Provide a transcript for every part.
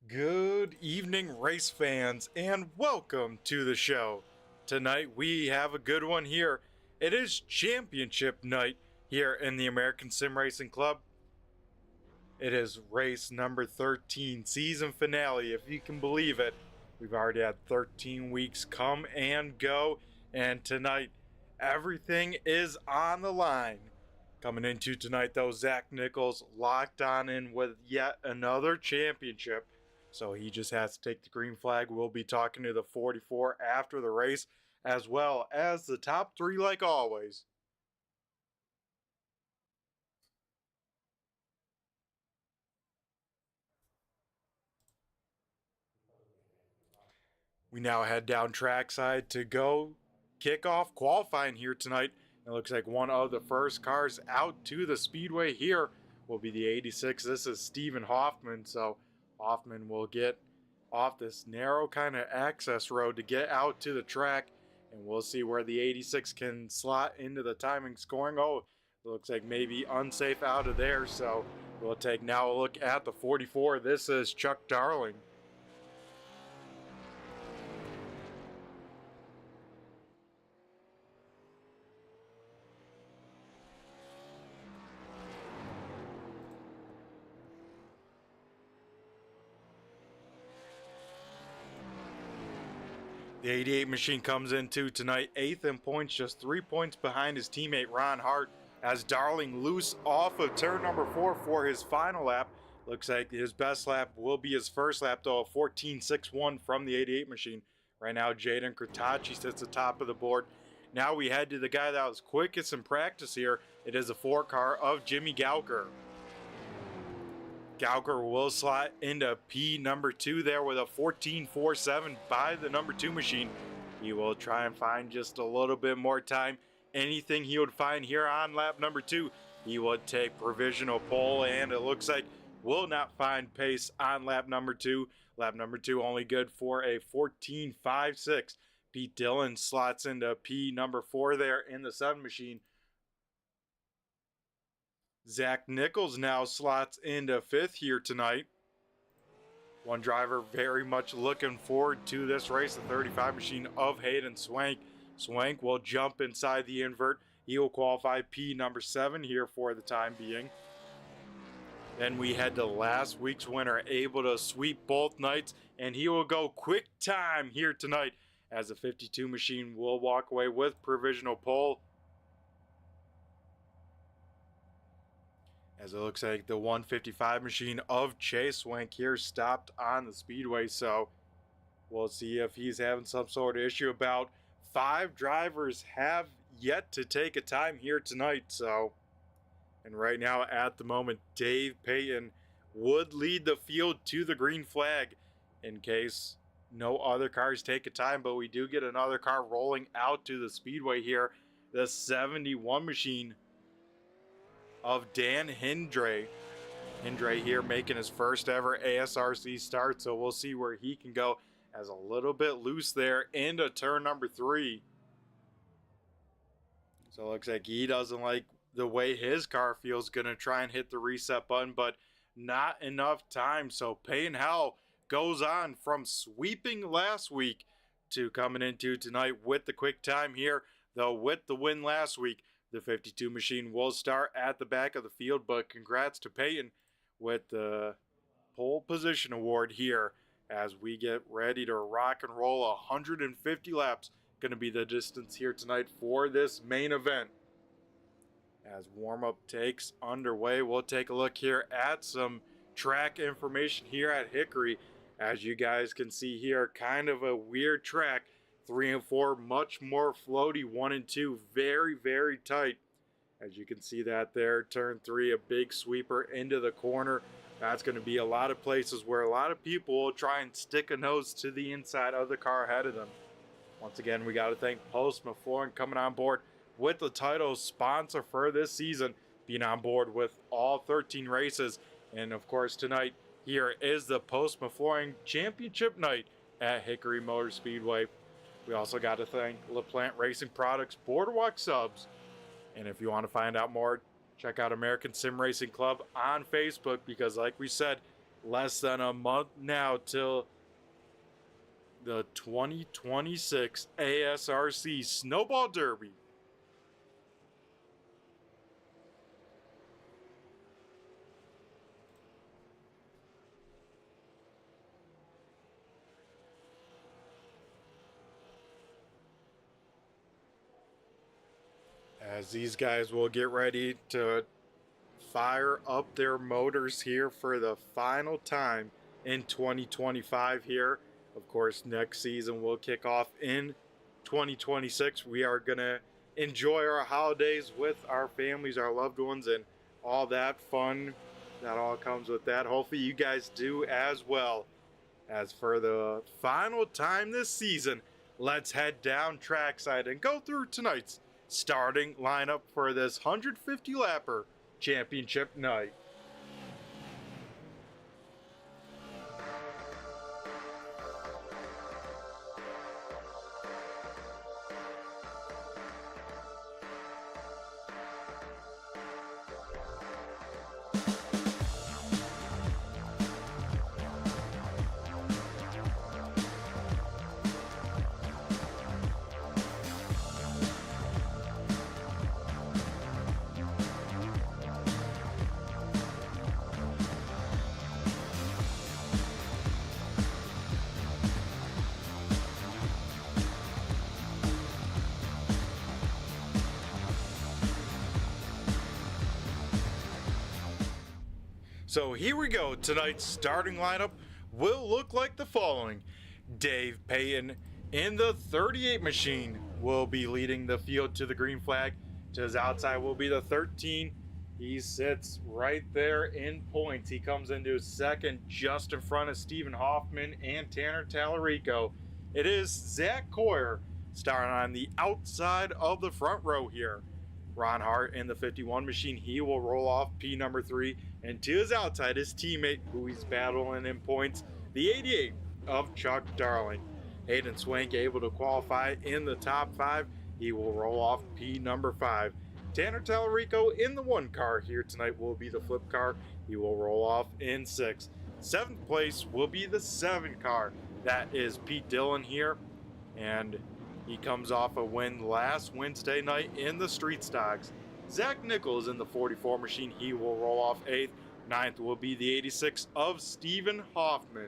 Good evening, race fans, and welcome to the show. Tonight we have a good one here. It is championship night here in the American Sim Racing Club. It is race number 13, season finale, if you can believe it. We've already had 13 weeks come and go, and tonight everything is on the line. Coming into tonight, though, Zach Nichols locked on in with yet another championship. So he just has to take the green flag. We'll be talking to the 44 after the race, as well as the top three, like always. We now head down trackside to go kick off qualifying here tonight. It looks like one of the first cars out to the speedway here will be the 86. This is Stephen Hoffman, so Hoffman will get off this narrow kind of access road to get out to the track, and we'll see where the 86 can slot into the timing scoring. Oh, it looks like maybe unsafe out of there, so we'll take now a look at the 44. This is Chuck Darling. The 88 machine comes into tonight 8th in points, just 3 points behind his teammate Ron Hart, as Darling loose off of turn number 4 for his final lap. Looks like his best lap will be his first lap, though, a 14.61 from the 88 machine. Right now, Jaden Kurtachi sits atop of the board. Now we head to the guy that was quickest in practice here. It is a 4 car of Jimmy Gauker. Gauker will slot into P number 2 there with a 14.47 by the number 2 machine. He will try and find just a little bit more time. Anything he would find here on lap number 2, he would take provisional pole, and it looks like will not find pace on lap number 2. Lap number 2 only good for a 14.56. Pete Dillon slots into P number 4 there in the 7 machine. Zach Nichols now slots into 5th here tonight. One driver very much looking forward to this race, the 35 machine of Hayden Swank. Swank will jump inside the invert. He will qualify P number 7 here for the time being. Then we head to last week's winner, able to sweep both nights, and he will go quick time here tonight, as the 52 machine will walk away with provisional pole. As it looks like the 155 machine of Chase Swank here stopped on the speedway, so we'll see if he's having some sort of issue. About 5 drivers have yet to take a time here tonight, so. And right now, at the moment, Dave Payton would lead the field to the green flag in case no other cars take a time, but we do get another car rolling out to the speedway here. The 71 machine of Dan Hindre. Hindre here making his first ever ASRC start, so we'll see where he can go, as a little bit loose there into turn number 3. So it looks like he doesn't like the way his car feels, going to try and hit the reset button, but not enough time. So Payne Howell goes on from sweeping last week to coming into tonight with the quick time here, though with the win last week. The 52 machine will start at the back of the field, but congrats to Peyton with the pole position award here as we get ready to rock and roll. 150 laps going to be the distance here tonight for this main event. As warm-up takes underway, we'll take a look here at some track information here at Hickory. As you guys can see here, kind of a weird track. 3 and 4 much more floaty. 1 and 2 very, very tight. As you can see that there, turn 3, a big sweeper into the corner. That's going to be a lot of places where a lot of people will try and stick a nose to the inside of the car ahead of them. Once again, we got to thank Postma coming on board with the title sponsor for this season, being on board with all 13 races. And of course, tonight here is the Postma Flooring Championship night at Hickory Motor Speedway. We also got to thank LaPlante Racing Products, Boardwalk Subs. And if you want to find out more, check out American Sim Racing Club on Facebook, because like we said, Less than a month now till the 2026 ASRC Snowball Derby. As these guys will get ready to fire up their motors here for the final time in 2025 here. Of course, next season will kick off in 2026. We are going to enjoy our holidays with our families, our loved ones, and all that fun that all comes with that. Hopefully you guys do as well. As for the final time this season, let's head down trackside and go through tonight's starting lineup for this 150 lapper championship night. So here we go. Tonight's starting lineup will look like the following. Dave Payton in the 38 machine will be leading the field to the green flag. To his outside will be the 13. He sits right there in points. He comes into second just in front of Stephen Hoffman and Tanner Tallarico. It is Zach Coyer starting on the outside of the front row here. Ron Hart in the 51 machine, he will roll off P number 3, and to his outside, his teammate, who he's battling in points, the 88 of Chuck Darling. Hayden Swank able to qualify in the top 5, he will roll off P number 5. Tanner Tallarico in the 1 car here tonight will be the flip car, he will roll off in 6. 7th place will be the 7 car, that is Pete Dillon here, and he comes off a win last Wednesday night in the Street Stocks. Zach Nichols in the 44 machine, he will roll off 8th. 9th will be the 86 of Stephen Hoffman.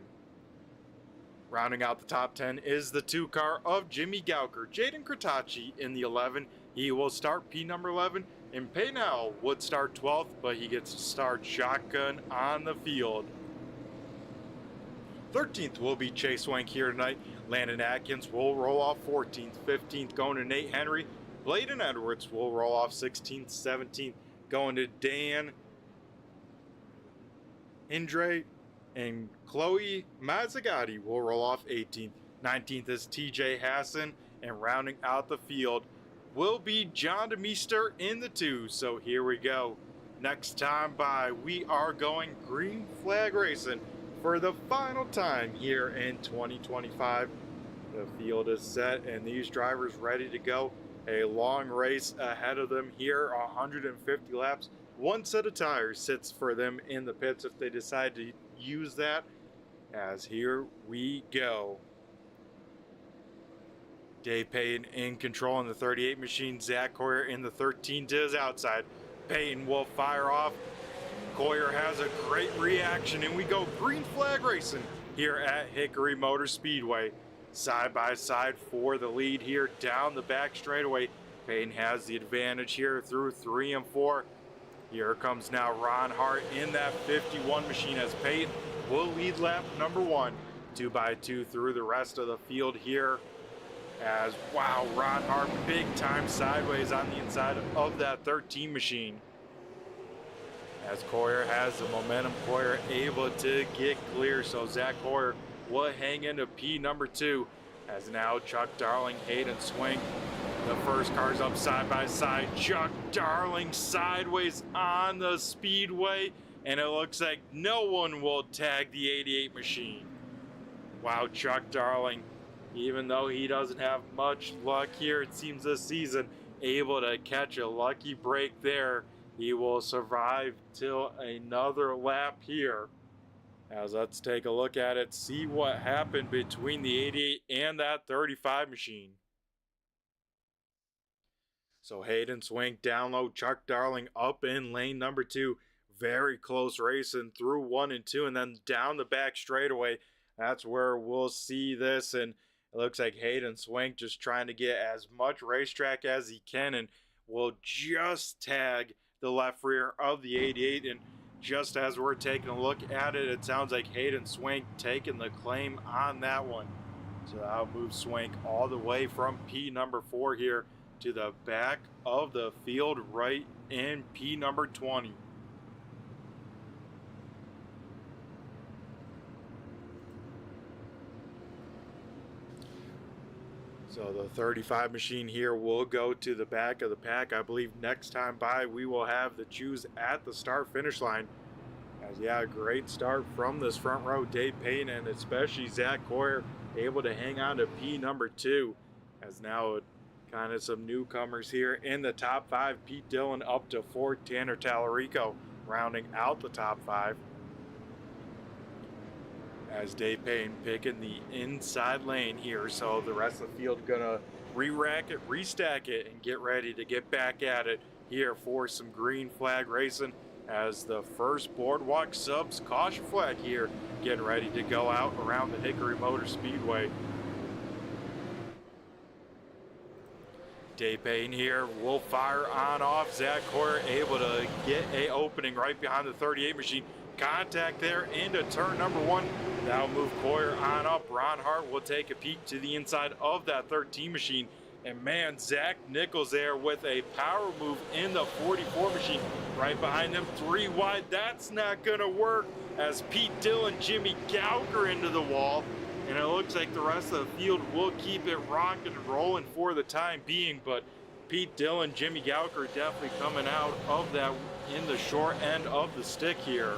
Rounding out the top 10 is the 2 car of Jimmy Gauker. Jaden Kratacci in the 11, he will start P number 11. And Paynell would start 12th, but he gets to start shotgun on the field. 13th will be Chase Swank here tonight. Landon Atkins will roll off 14th. 15th going to Nate Henry. Bladen Edwards will roll off 16th. 17th going to Dan Indre, and Chloe Mazzagatti will roll off 18th. 19th is TJ Hassan, and rounding out the field will be John DeMeester in the 2. So here we go. Next time by, we are going green flag racing for the final time here in 2025. The field is set and these drivers ready to go. A long race ahead of them here, 150 laps. 1 set of tires sits for them in the pits if they decide to use that. As here we go. Dave Payton in control in the 38 machine. Zach Coyer in the 13 to his outside. Payton will fire off. Coyer has a great reaction, and we go green flag racing here at Hickory Motor Speedway. Side by side for the lead here down the back straightaway. Payton has the advantage here through 3 and 4. Here comes now Ron Hart in that 51 machine as Payton will lead lap number 1. 2 by 2 through the rest of the field here. As, wow, Ron Hart big time sideways on the inside of that 13 machine. As Coyer has the momentum, Coyer able to get clear, so Zach Coyer will hang into P number 2. As now Chuck Darling, Hayden Swing, the first car's up side by side. Chuck Darling sideways on the speedway, and it looks like no one will tag the 88 machine. Wow, Chuck Darling, even though he doesn't have much luck here, it seems this season, able to catch a lucky break there. He will survive till another lap here. As let's take a look at it, see what happened between the 88 and that 35 machine. So Hayden Swank down low, Chuck Darling up in lane number 2. Very close racing through 1 and 2 and then down the back straightaway. That's where we'll see this, and it looks like Hayden Swank just trying to get as much racetrack as he can and will just tag the left rear of the 88. And just as we're taking a look at it, it sounds like Hayden Swank taking the claim on that one. So that'll move Swank all the way from P number 4 here to the back of the field right in P number 20. So the 35 machine here will go to the back of the pack. I believe next time by we will have the choose at the start finish line. As yeah, great start from this front row. Dave Payne and especially Zach Coyer able to hang on to P number 2. As now kind of some newcomers here in the top 5. Pete Dillon up to 4. Tanner Tallarico rounding out the top 5. As Dave Payne picking the inside lane here, so the rest of the field gonna re-rack it, restack it, and get ready to get back at it here for some green flag racing as the first Boardwalk Subs caution flag here getting ready to go out around the Hickory Motor Speedway. Dave Payne here will fire on off. Zach Coyer able to get a opening right behind the 38 machine. Contact there into turn number 1. That'll move Coyer on up. Ron Hart will take a peek to the inside of that 13 machine. And man, Zach Nichols there with a power move in the 44 machine. Right behind them, 3 wide. That's not going to work as Pete Dillon, Jimmy Gauker into the wall. And it looks like the rest of the field will keep it rocking and rolling for the time being. But Pete Dillon, Jimmy Gauker definitely coming out of that in the short end of the stick here.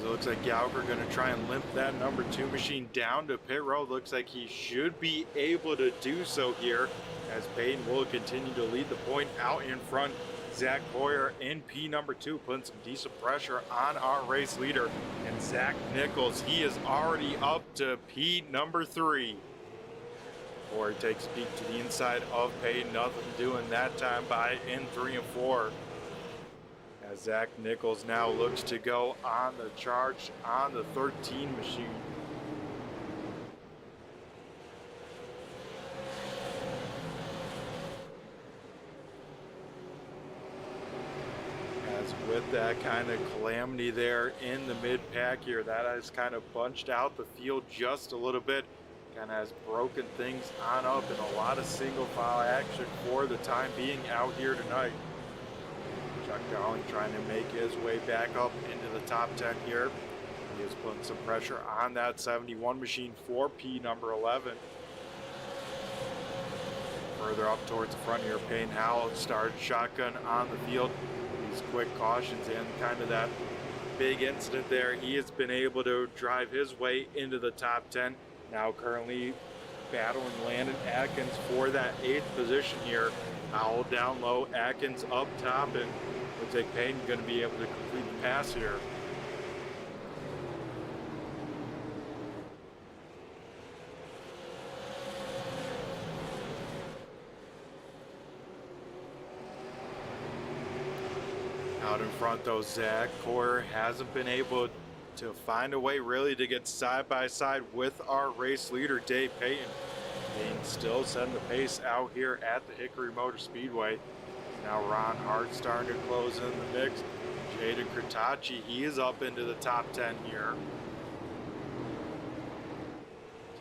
It looks like Gauker going to try and limp that number 2 machine down to pit road. Looks like he should be able to do so here as Payton will continue to lead the point out in front. Zach Coyer in P number 2 putting some decent pressure on our race leader. And Zach Nichols, he is already up to P number 3. Coyer takes a peek to the inside of Payton. Nothing doing that time by in 3 and 4. As Zach Nichols now looks to go on the charge on the 13 machine. As with that kind of calamity there in the mid pack here, that has kind of bunched out the field just a little bit. Kind of has broken things on up and a lot of single file action for the time being out here tonight. Chuck Darling trying to make his way back up into the top 10 here. He is putting some pressure on that 71 machine for P number 11. Further up towards the front here, Payne Howell started shotgun on the field. These quick cautions and kind of that big incident there. He has been able to drive his way into the top 10. Now currently battling Landon Atkins for that 8th position here. Howell down low, Atkins up top, and looks like Payne going to be able to complete the pass here. Out in front though, Zach Coyer hasn't been able to find a way really to get side by side with our race leader, Dave Payton. Payton still setting the pace out here at the Hickory Motor Speedway. Now Ron Hart starting to close in the mix. Jaden Kurtachi, he is up into the top 10 here.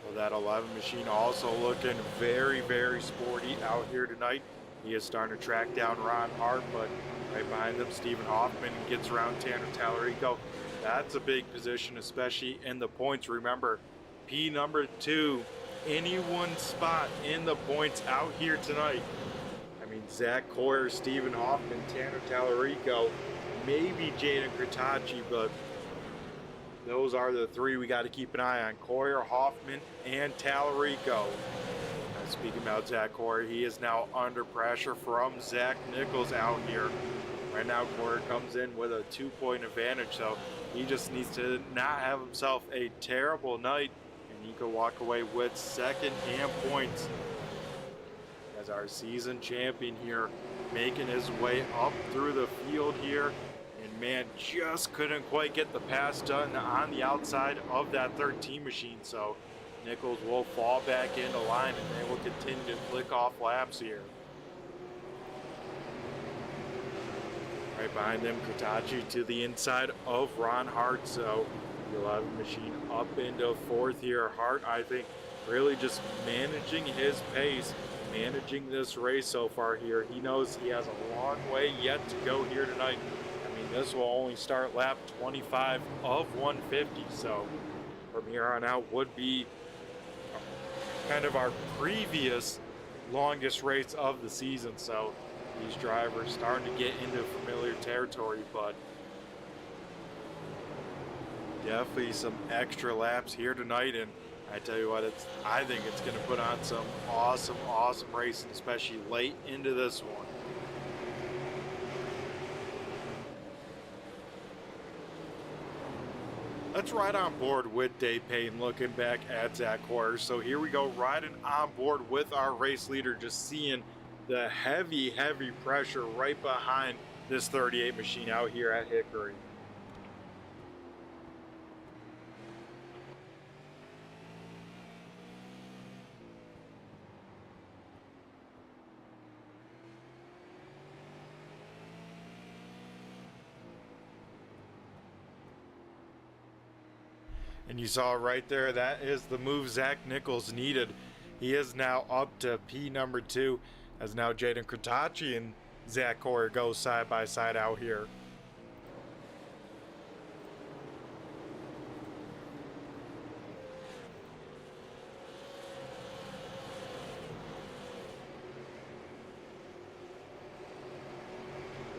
So that 11 machine also looking very, very sporty out here tonight. He is starting to track down Ron Hart, but right behind them, Stephen Hoffman gets around Tanner Tallarico. That's a big position, especially in the points. Remember, P number 2, any one spot in the points out here tonight. I mean, Zach Coyer, Stephen Hoffman, Tanner Tallarico, maybe Jaden Kurtachi, but those are the 3 we got to keep an eye on. Coyer, Hoffman, and Tallarico. Speaking about Zach Coyer, he is now under pressure from Zach Nichols out here. Right now, Corey comes in with a 2-point advantage, so he just needs to not have himself a terrible night, and he could walk away with second and points as our season champion here, making his way up through the field here. And man, just couldn't quite get the pass done on the outside of that 13 machine. So Nichols will fall back into line, and they will continue to flick off laps here. Right behind them, Katachi to the inside of Ron Hart. So the 11 machine up into fourth here. Hart, I think, really just managing his pace, managing this race so far here. He knows he has a long way yet to go here tonight. I mean, this will only start lap 25 of 150. So from here on out would be kind of our previous longest race of the season. So these drivers starting to get into familiar territory, but definitely some extra laps here tonight. And I tell you what, I think it's going to put on some awesome racing, especially late into this one. Let's ride on board with Dave Payne looking back at Zach Corey. So here we go, riding on board with our race leader, just seeing the heavy pressure right behind this 38 machine out here at Hickory. And you saw right there, that is the move Zach Nichols needed. He is now up to P number 2, as now Jaden Kratachi and Zach Corey go side by side out here.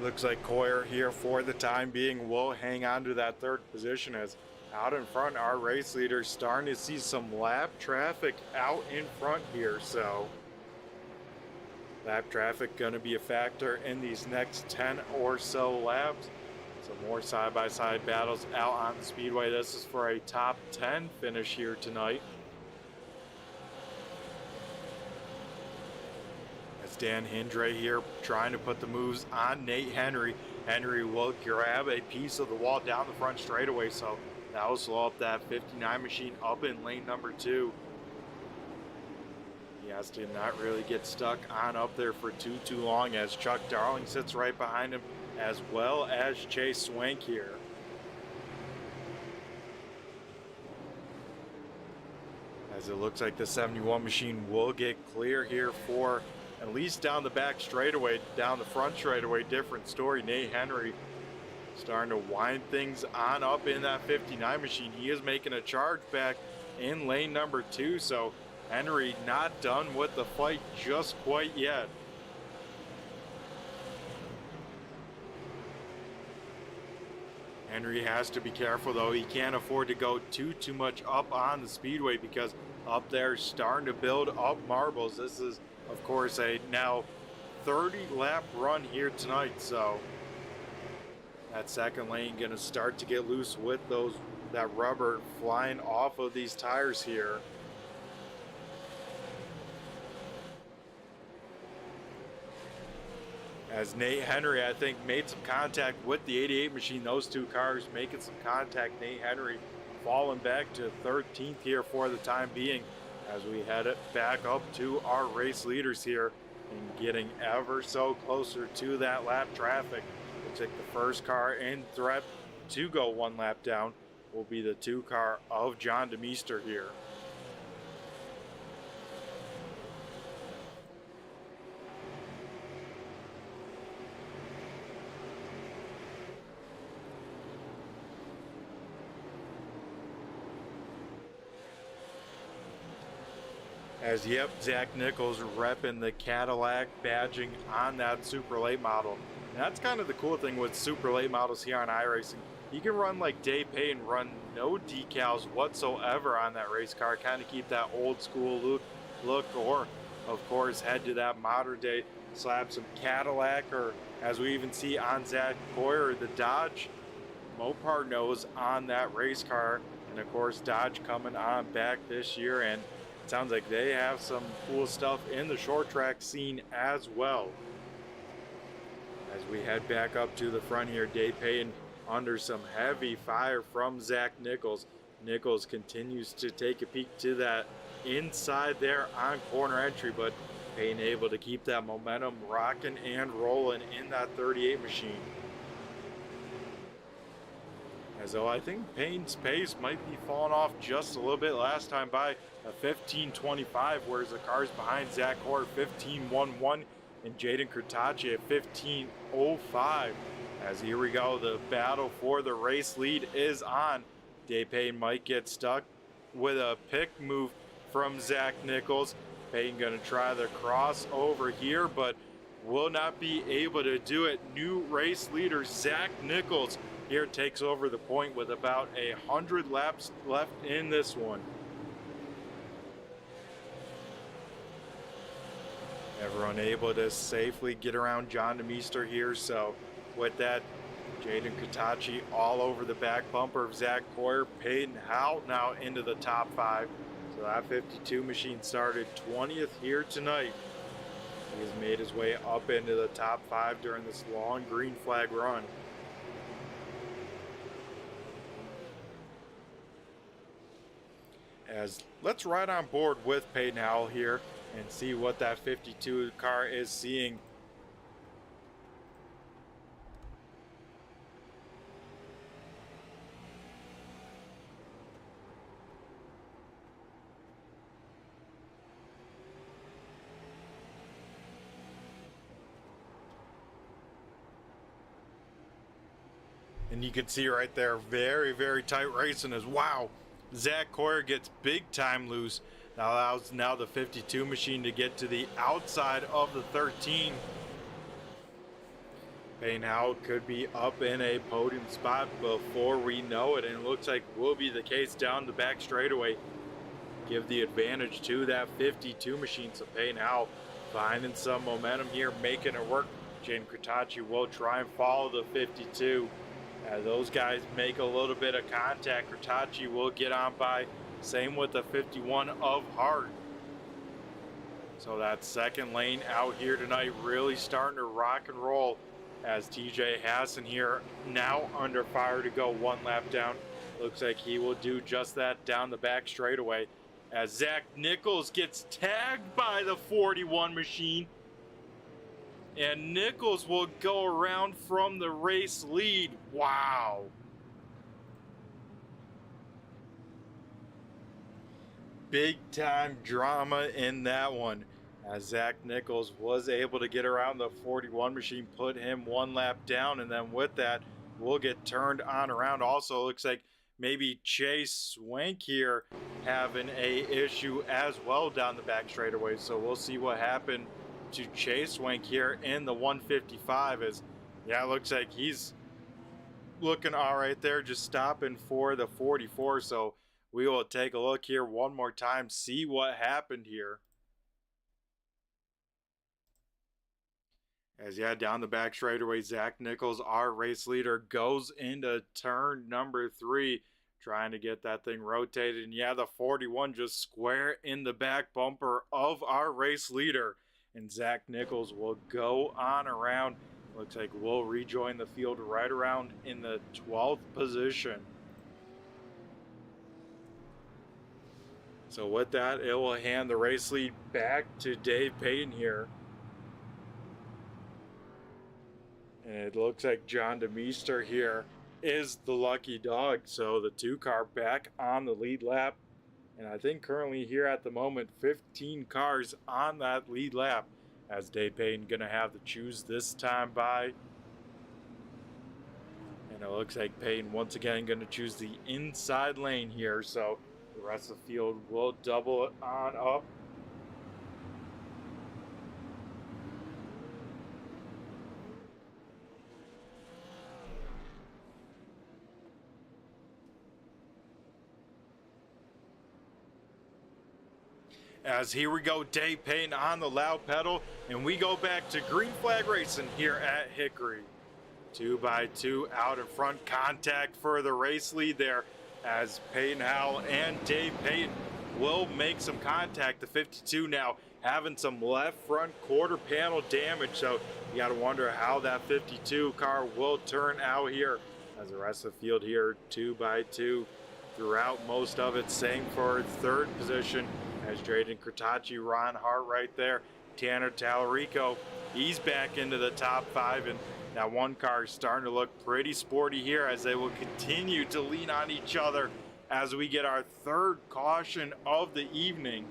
Looks like Coyer here for the time being will hang on to that third position, as out in front our race leader starting to see some lap traffic out in front here. So lap traffic going to be a factor in these next 10 or so laps. Some more side-by-side battles out on the speedway. This is for a top 10 finish here tonight. As Dan Hindre here trying to put the moves on Nate Henry. Henry will grab a piece of the wall down the front straightaway, so that will slow up that 59 machine up in lane number 2. He has to not really get stuck on up there for too long, as Chuck Darling sits right behind him, as well as Chase Swank here. As it looks like the 71 machine will get clear here for at least down the back straightaway. Down the front straightaway, different story. Nate Henry starting to wind things on up in that 59 machine. He is making a charge back in lane number 2, so Henry not done with the fight just quite yet. Henry has to be careful though. He can't afford to go too much up on the speedway, because up there starting to build up marbles. This is of course a now 30 lap run here tonight, so that second lane gonna start to get loose with that rubber flying off of these tires here. As Nate Henry, I think, made some contact with the 88 machine. Those two cars making some contact. Nate Henry falling back to 13th here for the time being, as we head it back up to our race leaders here and getting ever so closer to that lap traffic. Looks like the first car in threat to go one lap down will be the 2 car of John DeMeester here. As yep, Zach Nichols repping the Cadillac badging on that super late model. And that's kind of the cool thing with super late models here on iRacing. You can run like Dave Payne, run no decals whatsoever on that race car, kind of keep that old school look, or of course head to that modern day slap some Cadillac, or as we even see on Zach Coyer, the Dodge Mopar nose on that race car. And of course, Dodge coming on back this year, and it sounds like they have some cool stuff in the short track scene as well. As we head back up to the front here, Dave Payton under some heavy fire from Zach Nichols. Nichols continues to take a peek to that inside there on corner entry, but Payton able to keep that momentum rocking and rolling in that 38 machine. As though I think Payton's pace might be falling off just a little bit last time by a 15:25, whereas the cars behind Zach Coyer 15:11 and Jaden Kurtachi at 15:05. As here we go, the battle for the race lead is on. Dave Payton might get stuck with a pick move from Zach Nichols. Payton gonna try the crossover here, but will not be able to do it. New race leader Zach Nichols here takes over the point with about 100 laps left in this one. Everyone able to safely get around John DeMeester here, so with that, Jaden Katachi all over the back bumper of Zach Coyer. Payton out now into the top 5. So that 52 machine started 20th here tonight. He has made his way up into the top 5 during this long green flag run. As let's ride on board with Payton Howell here and see what that 52 car is seeing. And you can see right there, very, very tight racing as wow. Zach Coyer gets big time loose. That allows now the 52 machine to get to the outside of the 13. Payton Howell could be up in a podium spot before we know it, and it looks like will be the case down the back straightaway. Give the advantage to that 52 machine. So Payton Howell finding some momentum here, making it work. Jane Kurtachi will try and follow the 52. Those guys make a little bit of contact. Kurtachi will get on by. Same with the 51 of Hart. So that second lane out here tonight really starting to rock and roll as TJ Hassan here now under fire to go one lap down. Looks like he will do just that down the back straightaway as Zach Nichols gets tagged by the 41 machine. And Nichols will go around from the race lead. Wow. Big time drama in that one. As Zach Nichols was able to get around the 41 machine, put him one lap down, and then with that, we'll get turned on around. Also, looks like maybe Chase Swank here having a issue as well down the back straightaway. So we'll see what happened to Chase Swank here in the 155. As yeah, it looks like he's looking all right there, just stopping for the 44. So we will take a look here one more time, see what happened here. As yeah, down the back straightaway, Zach Nichols, our race leader, goes into turn number 3, trying to get that thing rotated. And yeah, the 41 just square in the back bumper of our race leader. And Zach Nichols will go on around. Looks like we'll rejoin the field right around in the 12th position. So with that, it will hand the race lead back to Dave Payton here. And it looks like John DeMeester here is the lucky dog. So the 2 car back on the lead lap. And I think currently here at the moment, 15 cars on that lead lap. As Dave Payton going to have to choose this time by. And it looks like Payton once again going to choose the inside lane here. So the rest of the field will double it on up. As here we go, Dave Payne on the loud pedal, and we go back to green flag racing here at Hickory. 2x2 out in front, contact for the race lead there as Peyton Howell and Dave Payton will make some contact. The 52 now having some left front quarter panel damage, so you got to wonder how that 52 car will turn out here as the rest of the field here 2x2 throughout most of it. Same for third position as Drayden Kurtachi, Ron Hart right there, Tanner Tallarico, he's back into the top 5, and that one car is starting to look pretty sporty here as they will continue to lean on each other as we get our third caution of the evening.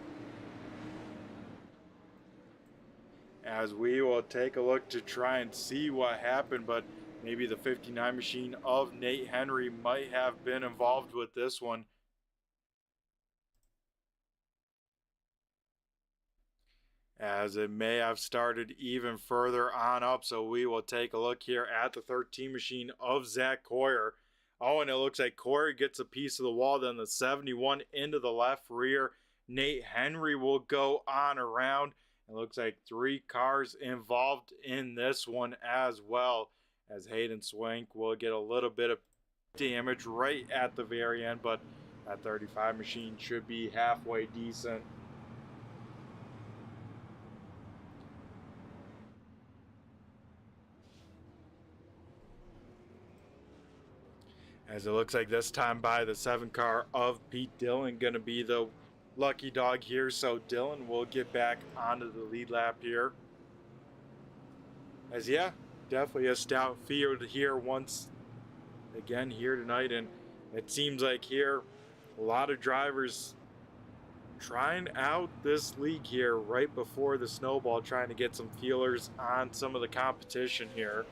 As we will take a look to try and see what happened, but maybe the 59 machine of Nate Henry might have been involved with this one. As it may have started even further on up. So we will take a look here at the 13 machine of Zach Coyer. Oh, and it looks like Coyer gets a piece of the wall, then the 71 into the left rear. Nate Henry will go on around. It looks like 3 cars involved in this one as well, as Hayden Swank will get a little bit of damage right at the very end, but that 35 machine should be halfway decent. As it looks like this time by the 7 car of Pete Dillon going to be the lucky dog here. So Dillon will get back onto the lead lap here. As yeah, definitely a stout field here once again here tonight. And it seems like here a lot of drivers trying out this league here right before the snowball, trying to get some feelers on some of the competition here.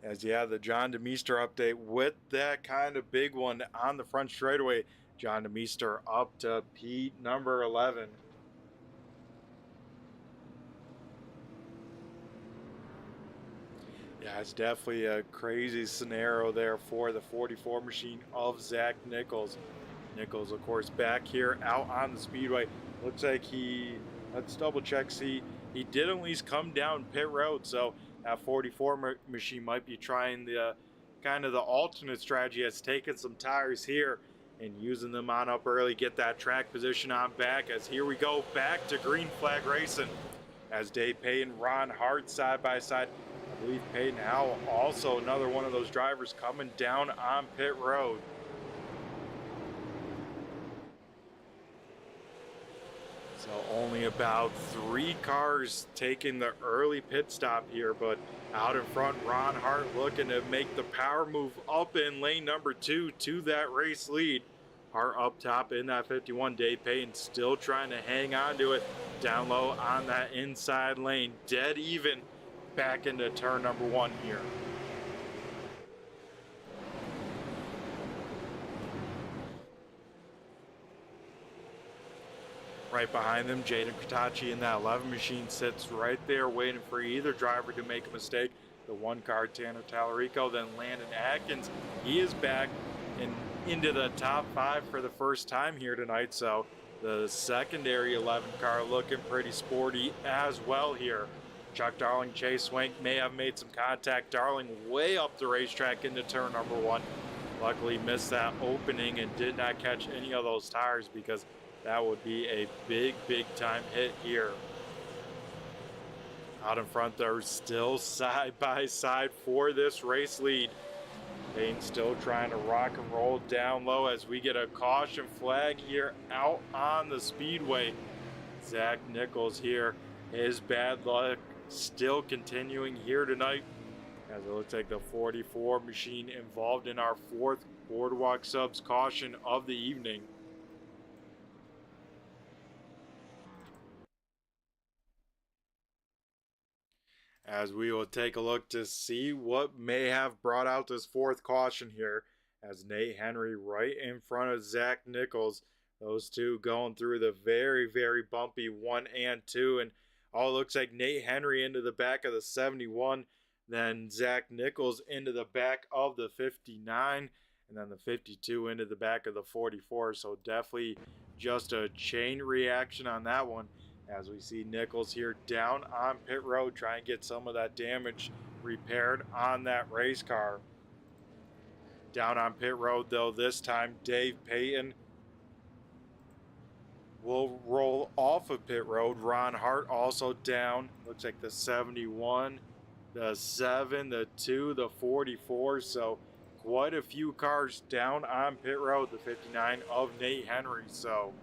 As yeah, the John DeMeester update with that kind of big one on the front straightaway. John DeMeester up to Pete number 11. Yeah, it's definitely a crazy scenario there for the 44 machine of Zach Nichols. Nichols, of course, back here out on the speedway. Looks like let's double check, see, he did at least come down pit road, so that 44 machine might be trying the kind of the alternate strategy, has taken some tires here and using them on up early, get that track position on back. As here we go back to green flag racing as Dave Payton, Ron Hart side by side. I believe Peyton Howell also another one of those drivers coming down on pit road. So only about 3 cars taking the early pit stop here, but out in front, Ron Hart looking to make the power move up in lane number 2 to that race lead. Hart up top in that 51. Dave Payton still trying to hang on to it. Down low on that inside lane. Dead even back into turn number 1 here. Right behind them, Jaden Kurtachi in that 11 machine sits right there waiting for either driver to make a mistake. The 1 car, Tanner Tallarico, then Landon Atkins. He is back into the top 5 for the first time here tonight. So the secondary 11 car looking pretty sporty as well here. Chuck Darling, Chase Swank may have made some contact. Darling way up the racetrack into turn number 1. Luckily missed that opening and did not catch any of those tires because that would be a big time hit here. Out in front, they're still side by side for this race lead. Payne still trying to rock and roll down low as we get a caution flag here out on the speedway. Zach Nichols here, his bad luck still continuing here tonight as it looks like the 44 machine involved in our 4th Boardwalk Subs caution of the evening. As we will take a look to see what may have brought out this 4th caution here, as Nate Henry right in front of Zach Nichols. Those two going through the very bumpy 1 and 2, and it looks like Nate Henry into the back of the 71, then Zach Nichols into the back of the 59, and then the 52 into the back of the 44. So definitely just a chain reaction on that one, as we see Nichols here down on pit road trying to get some of that damage repaired on that race car. Down on pit road though, this time Dave Payton will roll off of pit road. Ron Hart also down. Looks like the 71, the 7, the 2, the 44. So quite a few cars down on pit road. The 59 of Nate Henry. So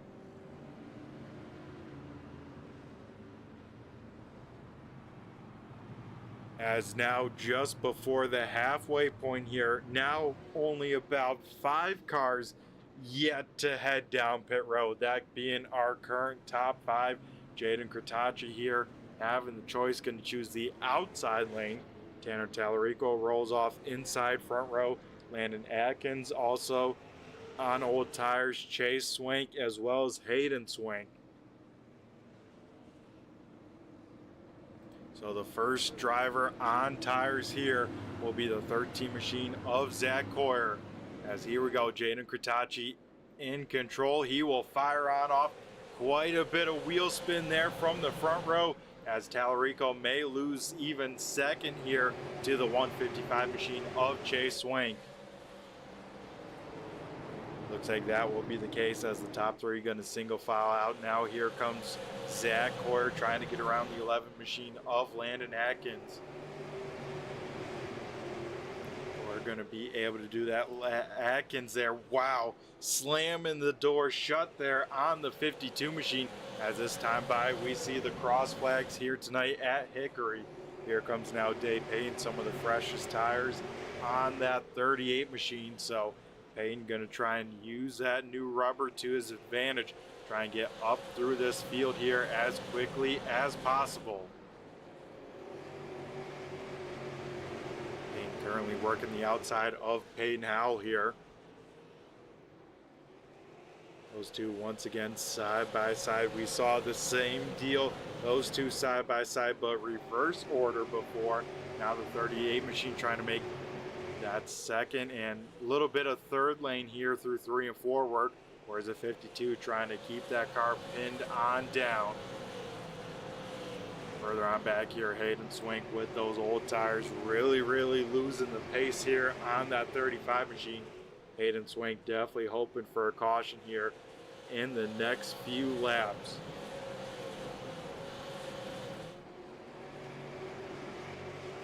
as now just before the halfway point here, now only about 5 cars yet to head down pit road, that being our current top 5. Jaden Kratachi here having the choice, going to choose the outside lane. Tanner Tallarico rolls off inside front row. Landon Atkins also on old tires. Chase Swank as well as Hayden Swank. So the first driver on tires here will be the 13 machine of Zach Coyer. As here we go, Jaden Kratachi in control. He will fire on off. Quite a bit of wheel spin there from the front row, as Tallarico may lose even second here to the 155 machine of Chase Swank. Looks like that will be the case, as the top 3 going to single file out. Now here comes Zach Coyer trying to get around the 11 machine of Landon Atkins. We're going to be able to do that. Atkins there, wow, slamming the door shut there on the 52 machine. As this time by, we see the cross flags here tonight at Hickory. Here comes now Dave Payne, some of the freshest tires on that 38 machine. So Payne going to try and use that new rubber to his advantage. Try and get up through this field here as quickly as possible. Payne currently working the outside of Peyton Howell here. Those two once again side by side. We saw the same deal. Those two side by side, but reverse order before. Now the 38 machine trying to make that second and a little bit of third lane here through 3 and forward, whereas the 52 trying to keep that car pinned on down. Further on back here, Hayden Swank with those old tires, really losing the pace here on that 35 machine. Hayden Swank definitely hoping for a caution here in the next few laps.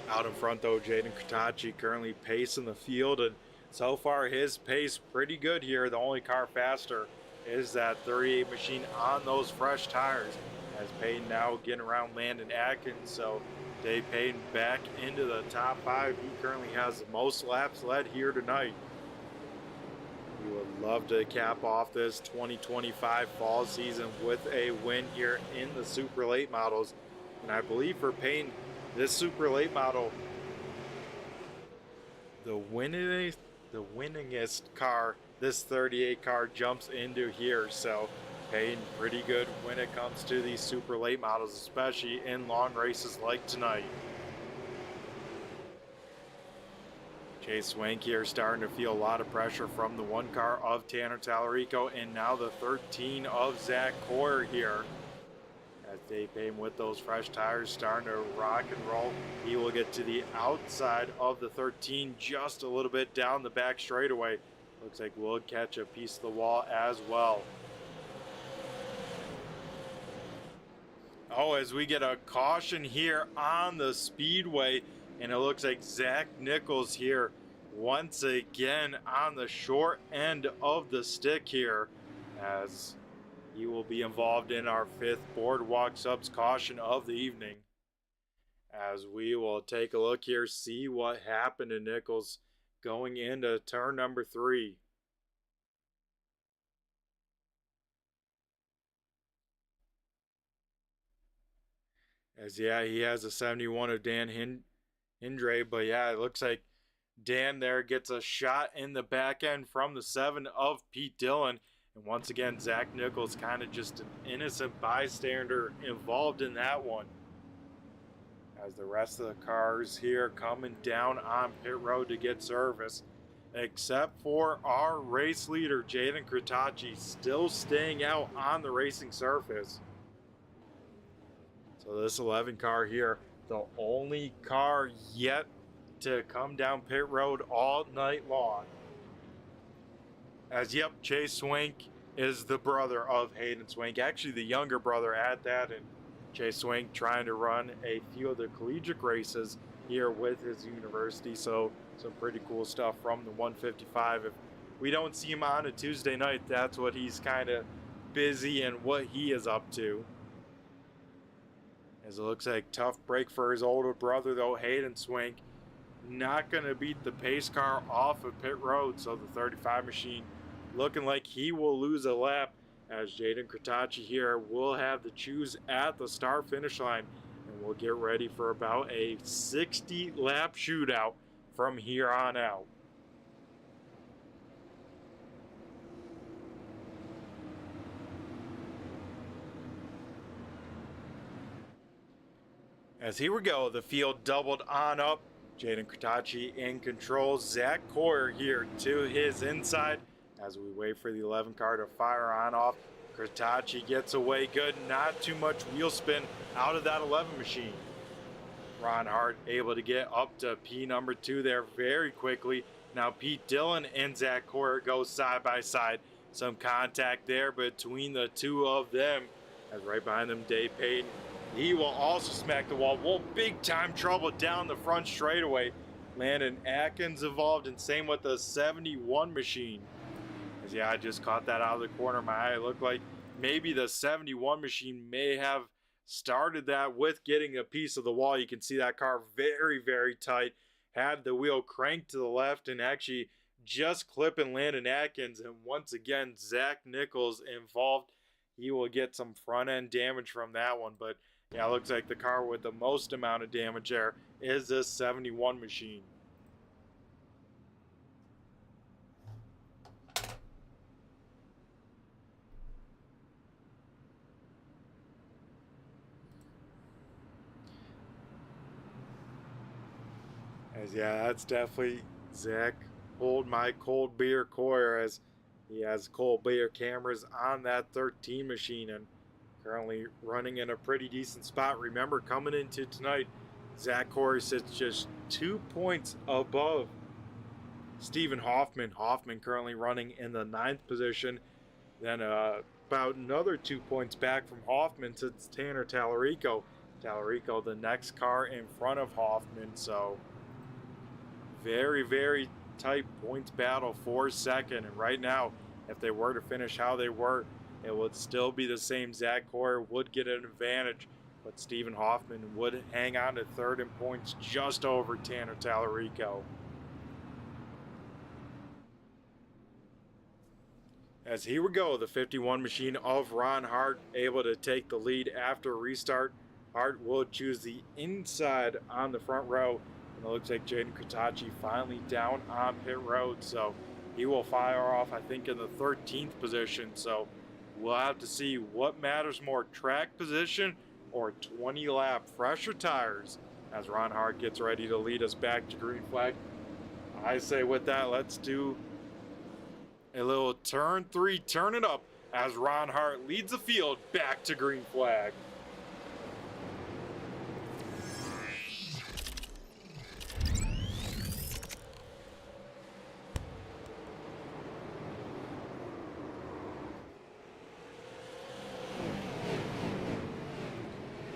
Out in front though, Jaden Kratachi currently pacing the field, and so far his pace pretty good here. The only car faster is that 38 machine on those fresh tires, as Payton now getting around Landon Atkins. So Dave Payton back into the top 5. He currently has the most laps led here tonight. We would love to cap off this 2025 fall season with a win here in the super late models, and I believe for Payton, this super late model, the winningest car, this 38 car jumps into here. So Payton pretty good when it comes to these super late models, especially in long races like tonight. Chase Swank here starting to feel a lot of pressure from the 1 car of Tanner Tallarico, and now the 13 of Zach Coyer here. As Dave Payton with those fresh tires starting to rock and roll. He will get to the outside of the 13, just a little bit down the back straightaway. Looks like we'll catch a piece of the wall as well. Oh, as we get a caution here on the speedway, and it looks like Zach Nichols here once again on the short end of the stick here, as he will be involved in our 5th Boardwalk Subs caution of the evening. As we will take a look here, see what happened to Nichols going into turn number 3. As yeah, he has a 71 of Dan Hindre, but yeah, it looks like Dan there gets a shot in the back end from the 7 of Pete Dillon. And once again, Zach Nichols kind of just an innocent bystander involved in that one. As the rest of the cars here coming down on pit road to get service. except for our race leader, Jaden Kritachi, still staying out on the racing surface. So this 11 car here, the only car yet to come down pit road all night long. As yep, Chase Swink is the brother of Hayden Swink, actually the younger brother at that, and Chase Swink trying to run a few of the collegiate races here with his university. So some pretty cool stuff from the 155. If we don't see him on a Tuesday night, that's what he's kind of busy and what he is up to. As it looks like tough break for his older brother though, Hayden Swink. Not going to beat the pace car off of pit road, so the 35 machine looking like he will lose a lap, as Jaden Kritachi here will have the choose at the start finish line, and we'll get ready for about a 60 lap shootout from here on out. As here we go, the field doubled on up. Jaden Kritachi in control. Zach Coyer here to his inside as we wait for the 11 car to fire on off. Kritachi gets away good. Not too much wheel spin out of that 11 machine. Ron Hart able to get up to P number 2 there very quickly. Now Pete Dillon and Zach Coyer go side by side. Some contact there between the two of them. As right behind them, Dave Payton. He will also smack the wall. Whoa, big time trouble down the front straightaway. Landon Atkins involved, and same with the 71 machine. As yeah, I just caught that out of the corner of my eye. It looked like maybe the 71 machine may have started that with getting a piece of the wall. You can see that car very, very tight. Had the wheel cranked to the left and actually just clipping Landon Atkins. And once again, Zach Nichols involved. He will get some front end damage from that one, but yeah, it looks like the car with the most amount of damage there is this 71 machine. As yeah, that's definitely Zach. Hold my cold beer Coyer, as he has cold beer cameras on that 13 machine and currently running in a pretty decent spot. Remember, coming into tonight, Zach Coyer sits just 2 points above Stephen Hoffman. Hoffman currently running in the 9th position. Then about another 2 points back from Hoffman sits Tanner Tallarico. Tallarico, the next car in front of Hoffman. So very, very tight points battle for second. And right now, if they were to finish how they were, it would still be the same. Zach Coyer would get an advantage, but Stephen Hoffman would hang on to third in points just over Tanner Tallarico. As here we go, the 51 machine of Ron Hart able to take the lead after a restart. Hart will choose the inside on the front row, and it looks like Jaden Kritachi finally down on pit road, so he will fire off, I think, in the 13th position. So we'll have to see what matters more, track position or 20 lap fresher tires, as Ron Hart gets ready to lead us back to green flag. I say with that, let's do a little turn 3, turn it up, as Ron Hart leads the field back to green flag.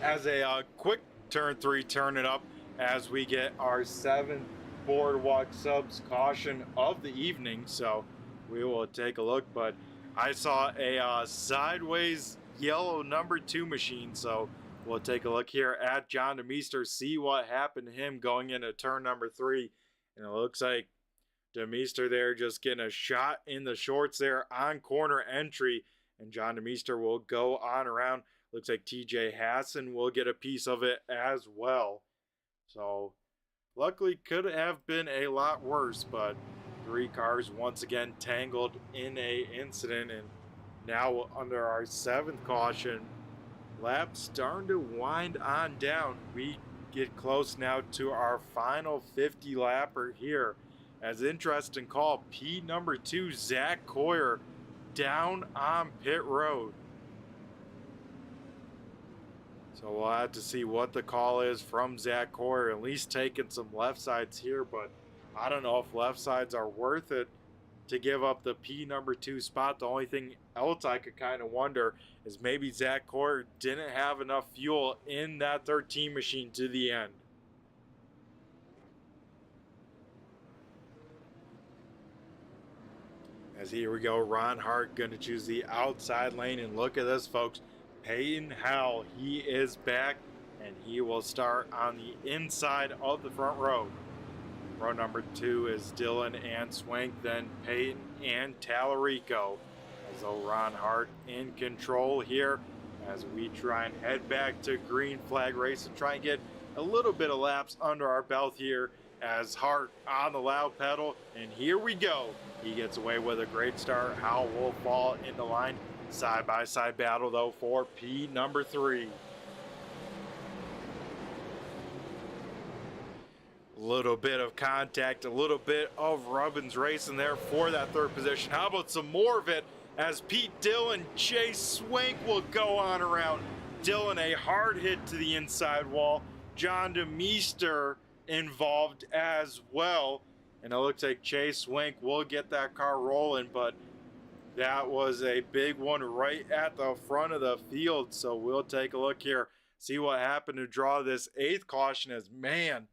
As a quick turn 3, turn it up, as we get our 7th Boardwalk Subs caution of the evening. So we will take a look, but I saw a sideways yellow number 2 machine, so we'll take a look here at John DeMeester, see what happened to him going into turn number 3. And it looks like DeMeester there just getting a shot in the shorts there on corner entry, and John DeMeester will go on around. Looks like TJ Hassan will get a piece of it as well. So luckily could have been a lot worse, but 3 cars once again tangled in a incident, and now under our 7th caution, lap starting to wind on down. We get close now to our final 50 lapper here, As interesting call, P number 2, Zach Coyer, down on pit road. So we'll have to see what the call is from Zach Coyer, at least taking some left sides here, but I don't know if left sides are worth it to give up the P number 2 spot. The only thing else I could kind of wonder is maybe Zach Coyer didn't have enough fuel in that 13 machine to the end. As here we go, Ron Hart going to choose the outside lane, and look at this, folks. Peyton Howell, he is back, and he will start on the inside of the front row. Row number 2 is Dylan and Swank, then Peyton and Tallarico. As though Ron Hart in control here as we try and head back to green flag race and try and get a little bit of laps under our belt here as Hart on the loud pedal, and here we go. He gets away with a great start. Howell will fall in the line. Side-by-side battle, though, for P number 3. Little bit of contact, a little bit of Rubbins racing there for that third position. How about some more of it as Pete Dillon, Chase Swank will go on around. Dillon, a hard hit to the inside wall. John DeMeester involved as well. And it looks like Chase Swank will get that car rolling, but that was a big one right at the front of the field. So we'll take a look here, see what happened to draw this 8th caution. As, man,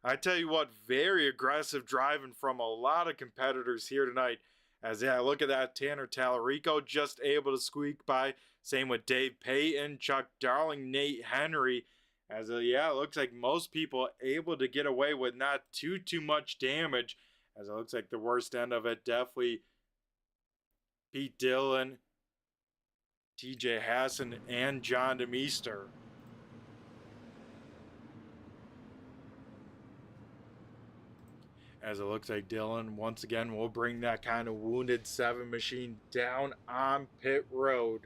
I tell you what, very aggressive driving from a lot of competitors here tonight. As, yeah, look at that, Tanner Tallarico just able to squeak by. Same with Dave Payton, Chuck Darling, Nate Henry. As, yeah, it looks like most people able to get away with not too much damage. As it looks like the worst end of it definitely Pete Dillon, TJ Hassan, and John DeMeester. As it looks like Dillon, once again, will bring that kind of wounded 7 machine down on pit road.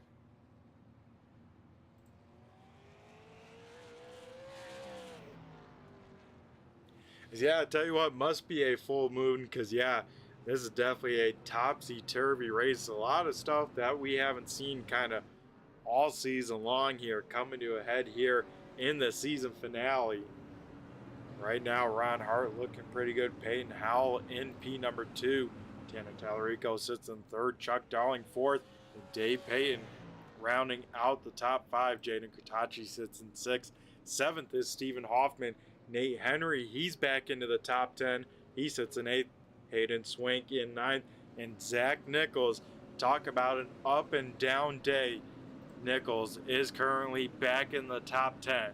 Yeah, I tell you what, must be a full moon, because, yeah, this is definitely a topsy-turvy race. A lot of stuff that we haven't seen kind of all season long here coming to a head here in the season finale. Right now, Ron Hart looking pretty good. Peyton Howell in P number 2. Tanner Tallarico sits in 3rd. Chuck Darling 4th. And Dave Payton rounding out the top 5. Jaden Kurtachi sits in 6th. 7th is Stephen Hoffman. Nate Henry, he's back into the top 10. He sits in 8th. Hayden Swank in 9th. And Zach Nichols, talk about an up and down day. Nichols is currently back in the top 10.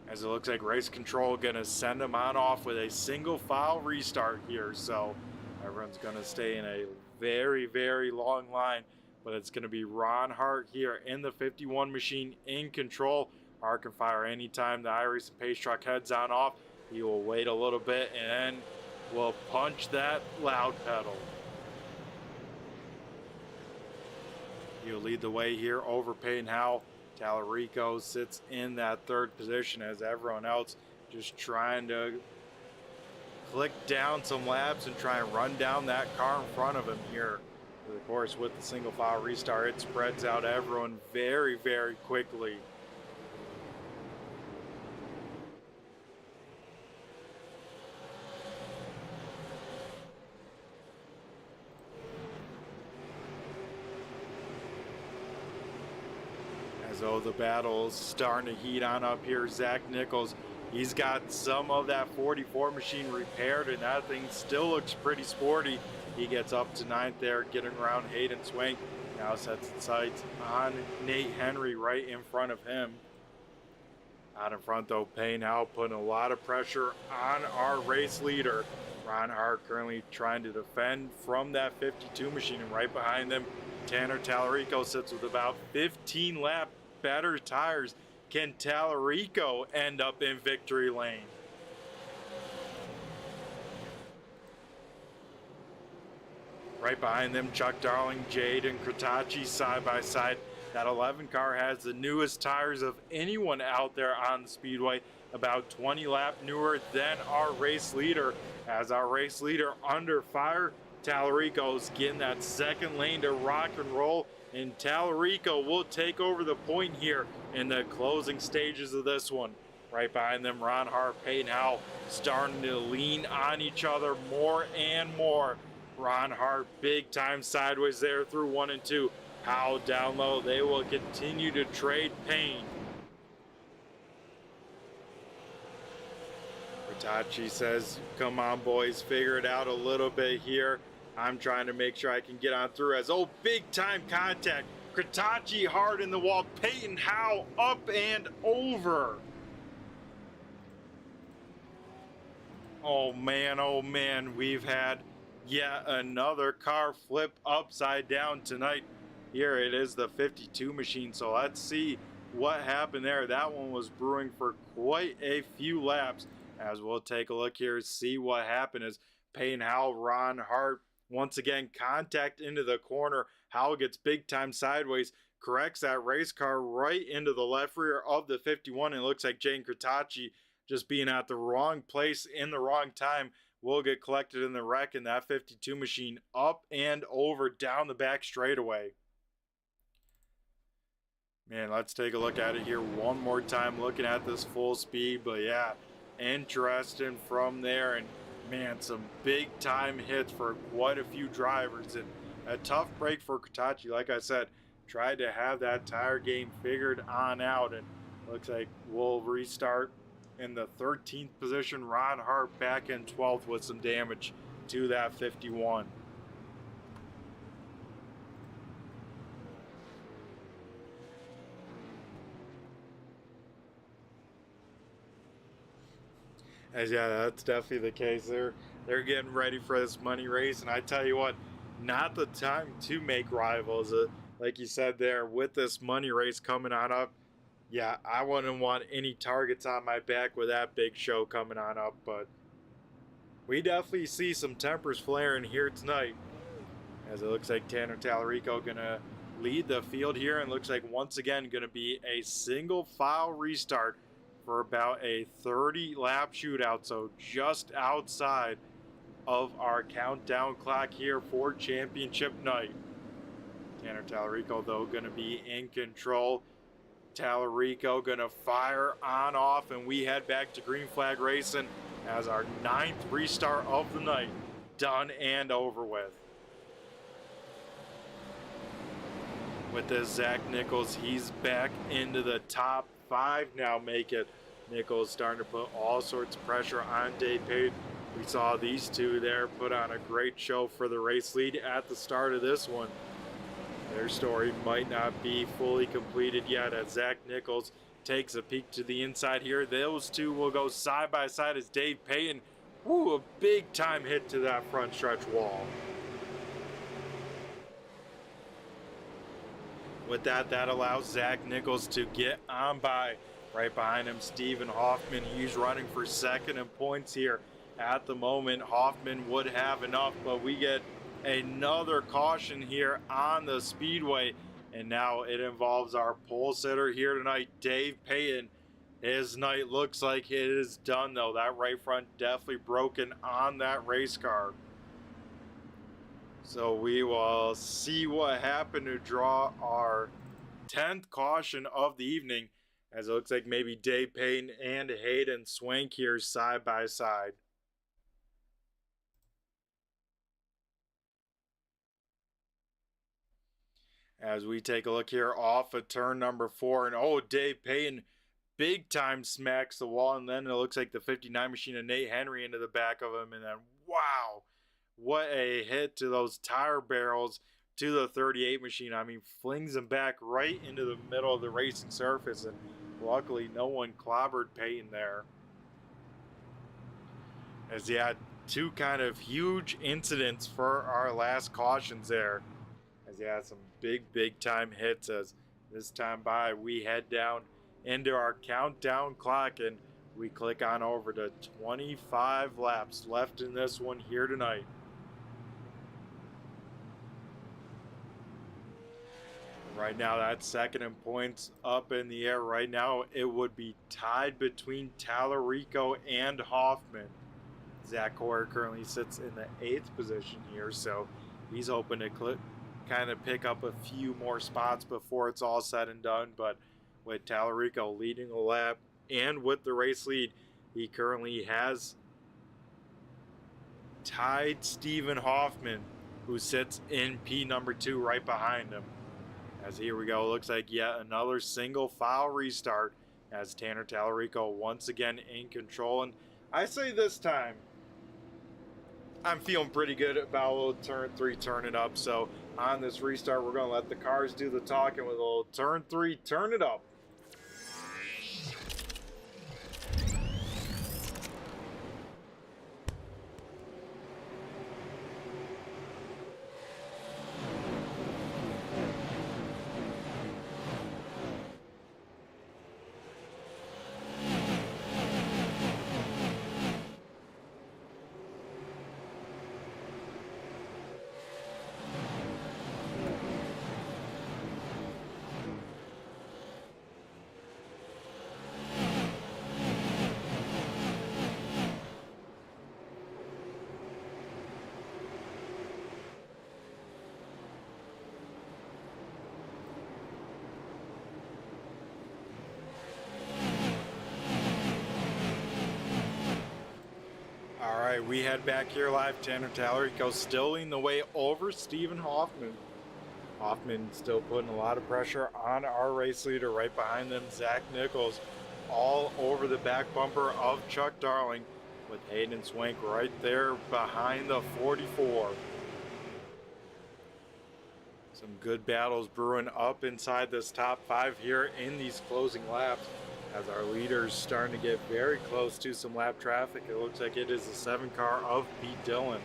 As it looks like race control going to send them on off with a single file restart here. So everyone's going to stay in a very, very long line. But it's going to be Ron Hart here in the 51 machine in control. Hart can fire anytime the iRacing Pace Truck heads on off. He will wait a little bit and then will punch that loud pedal. He'll lead the way here over Peyton Howell. Tallarico sits in that 3rd position as everyone else just trying to click down some laps and try and run down that car in front of him here. But of course, with the single file restart, it spreads out everyone very, very quickly. So the battle's starting to heat on up here. Zach Nichols, he's got some of that 44 machine repaired, and that thing still looks pretty sporty. He gets up to 9th there, getting around Hayden Swank. Now sets its sights on Nate Henry right in front of him. Out in front, though, Payne Howell putting a lot of pressure on our race leader. Ron Hart currently trying to defend from that 52 machine, and right behind them, Tanner Tallarico sits with about 15 lap better tires. Can Tallarico end up in victory lane? Right behind them, Chuck Darling, Jade, and Kurtachi side by side. That 11 car has the newest tires of anyone out there on the speedway, about 20 lap newer than our race leader. As our race leader under fire, Tallarico's getting that second lane to rock and roll, and Tallarico will take over the point here in the closing stages of this one. Right behind them, Ron Hart, Peyton Howell starting to lean on each other more and more. Ron Hart big time sideways there through 1 and 2. Howell down low. They will continue to trade pain. Ritachi says, come on boys, figure it out a little bit here. I'm trying to make sure I can get on through as, oh, big time contact. Ritachi hard in the wall. Peyton Howell up and over. Oh man, we've had yet another car flip upside down tonight. Here it is, the 52 machine, so let's see what happened there. That one was brewing for quite a few laps. As we'll take a look here, see what happened as Payne Howell, Ron Hart, once again, contact into the corner. Howell gets big time sideways, corrects that race car right into the left rear of the 51, and it looks like Jane Kurtachi just being at the wrong place in the wrong time will get collected in the wreck, and that 52 machine up and over down the back straightaway. Man, let's take a look at it here one more time, looking at this full speed. But yeah, interesting from there. And man, some big time hits for quite a few drivers. And a tough break for Katachi. Like I said, tried to have that tire game figured on out. And looks like we'll restart in the 13th position. Ron Hart back in 12th with some damage to that 51. As yeah, that's definitely the case. They're getting ready for this money race, and I tell you what, not the time to make rivals. Like you said there, with this money race coming on up, yeah, I wouldn't want any targets on my back with that big show coming on up. But we definitely see some tempers flaring here tonight, as it looks like Tanner Tallarico gonna lead the field here, and looks like once again gonna be a single file restart for about a 30 lap shootout, so just outside of our countdown clock here for championship night. Tanner Tallarico though gonna be in control. Tallarico gonna fire on off, and we head back to green flag racing as our 9th restart of the night done and over with. With this, Zach Nichols, he's back into the top 5 now. Make it. Nichols starting to put all sorts of pressure on Dave Payne. We saw these two there put on a great show for the race lead at the start of this one. Their story might not be fully completed yet as Zach Nichols takes a peek to the inside here. Those two will go side by side as Dave Payton, ooh, a big time hit to that front stretch wall. With that, that allows Zach Nichols to get on by. Right behind him, Stephen Hoffman. He's running for second in points here at the moment. Hoffman would have enough, but we get another caution here on the speedway. And now it involves our pole sitter here tonight, Dave Payton. His night looks like it is done, though. That right front definitely broken on that race car. So we will see what happened to draw our 10th caution of the evening, as it looks like maybe Dave Payton and Hayden Swank here side by side. As we take a look here off of turn number 4, and oh, Dave Payton big time smacks the wall, and then it looks like the 59 machine and Nate Henry into the back of him, and then wow, what a hit to those tire barrels to the 38 machine. I mean, flings him back right into the middle of the racing surface, and luckily no one clobbered Payton there. As he had two kind of huge incidents for our last cautions there, as he had some big time hits. As this time by, we head down into our countdown clock, and we click on over to 25 laps left in this one here tonight. Right now, that's second in points up in the air. Right now, it would be tied between Tallarico and Hoffman. Zach Coyer currently sits in the 8th position here, so he's hoping to kind of pick up a few more spots before it's all said and done. But with Tallarico leading the lap and with the race lead, he currently has tied Stephen Hoffman, who sits in P number 2 right behind him. As here we go, looks like yet another single file restart as Tanner Tallarico once again in control. And I say this time, I'm feeling pretty good about a little turn 3 turning up. So on this restart, we're going to let the cars do the talking with a little turn 3, turn it up. All right, we head back here live. Tanner Tallarico still leading the way over Stephen Hoffman. Hoffman still putting a lot of pressure on our race leader. Right behind them, Zach Nichols, all over the back bumper of Chuck Darling, with Hayden Swank right there behind the 44. Some good battles brewing up inside this top 5 here in these closing laps, as our leaders starting to get very close to some lap traffic. It looks like it is the 7 car of Pete Dillon.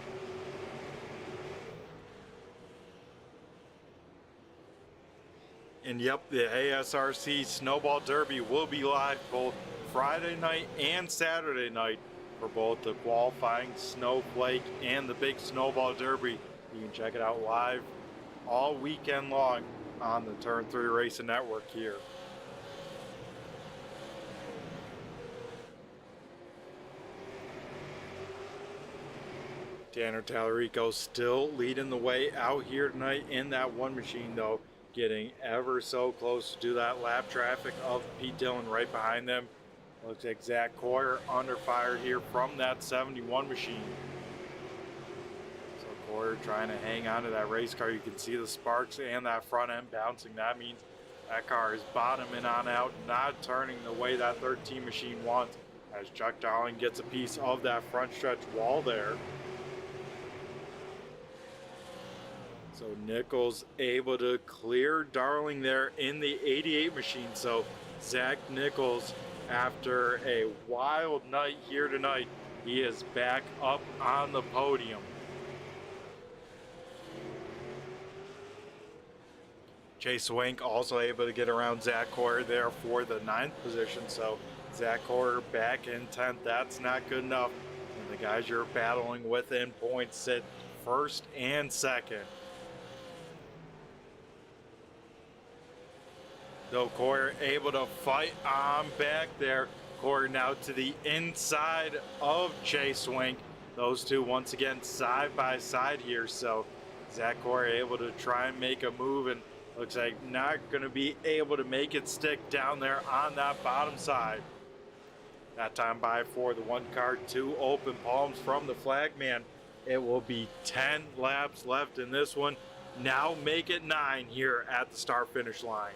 And yep, the ASRC Snowball Derby will be live both Friday night and Saturday night for both the qualifying Snowflake and the big Snowball Derby. You can check it out live all weekend long on the Turn 3 Racing Network here. Tanner Tallarico still leading the way out here tonight in that one machine, though, getting ever so close to that lap traffic of Pete Dillon right behind them. Looks like Zach Coyer under fire here from that 71 machine. So Coyer trying to hang on to that race car. You can see the sparks and that front end bouncing. That means that car is bottoming on out, not turning the way that 13 machine wants, as Chuck Darling gets a piece of that front stretch wall there. So Nichols able to clear Darling there in the 88 machine. So Zach Nichols, after a wild night here tonight, he is back up on the podium. Chase Swank also able to get around Zach Coyer there for the 9th position. So Zach Coyer back in 10th. That's not good enough. And the guys you're battling with in points sit 1st and 2nd. Though Coyer able to fight on back there. Coyer now to the inside of Chase Swank. Those two once again side by side here. So Zach Coyer able to try and make a move, and looks like not going to be able to make it stick down there on that bottom side. That time by for the 1 car, 2 open palms from the flagman. It will be 10 laps left in this one. Now make it 9 here at the start finish line.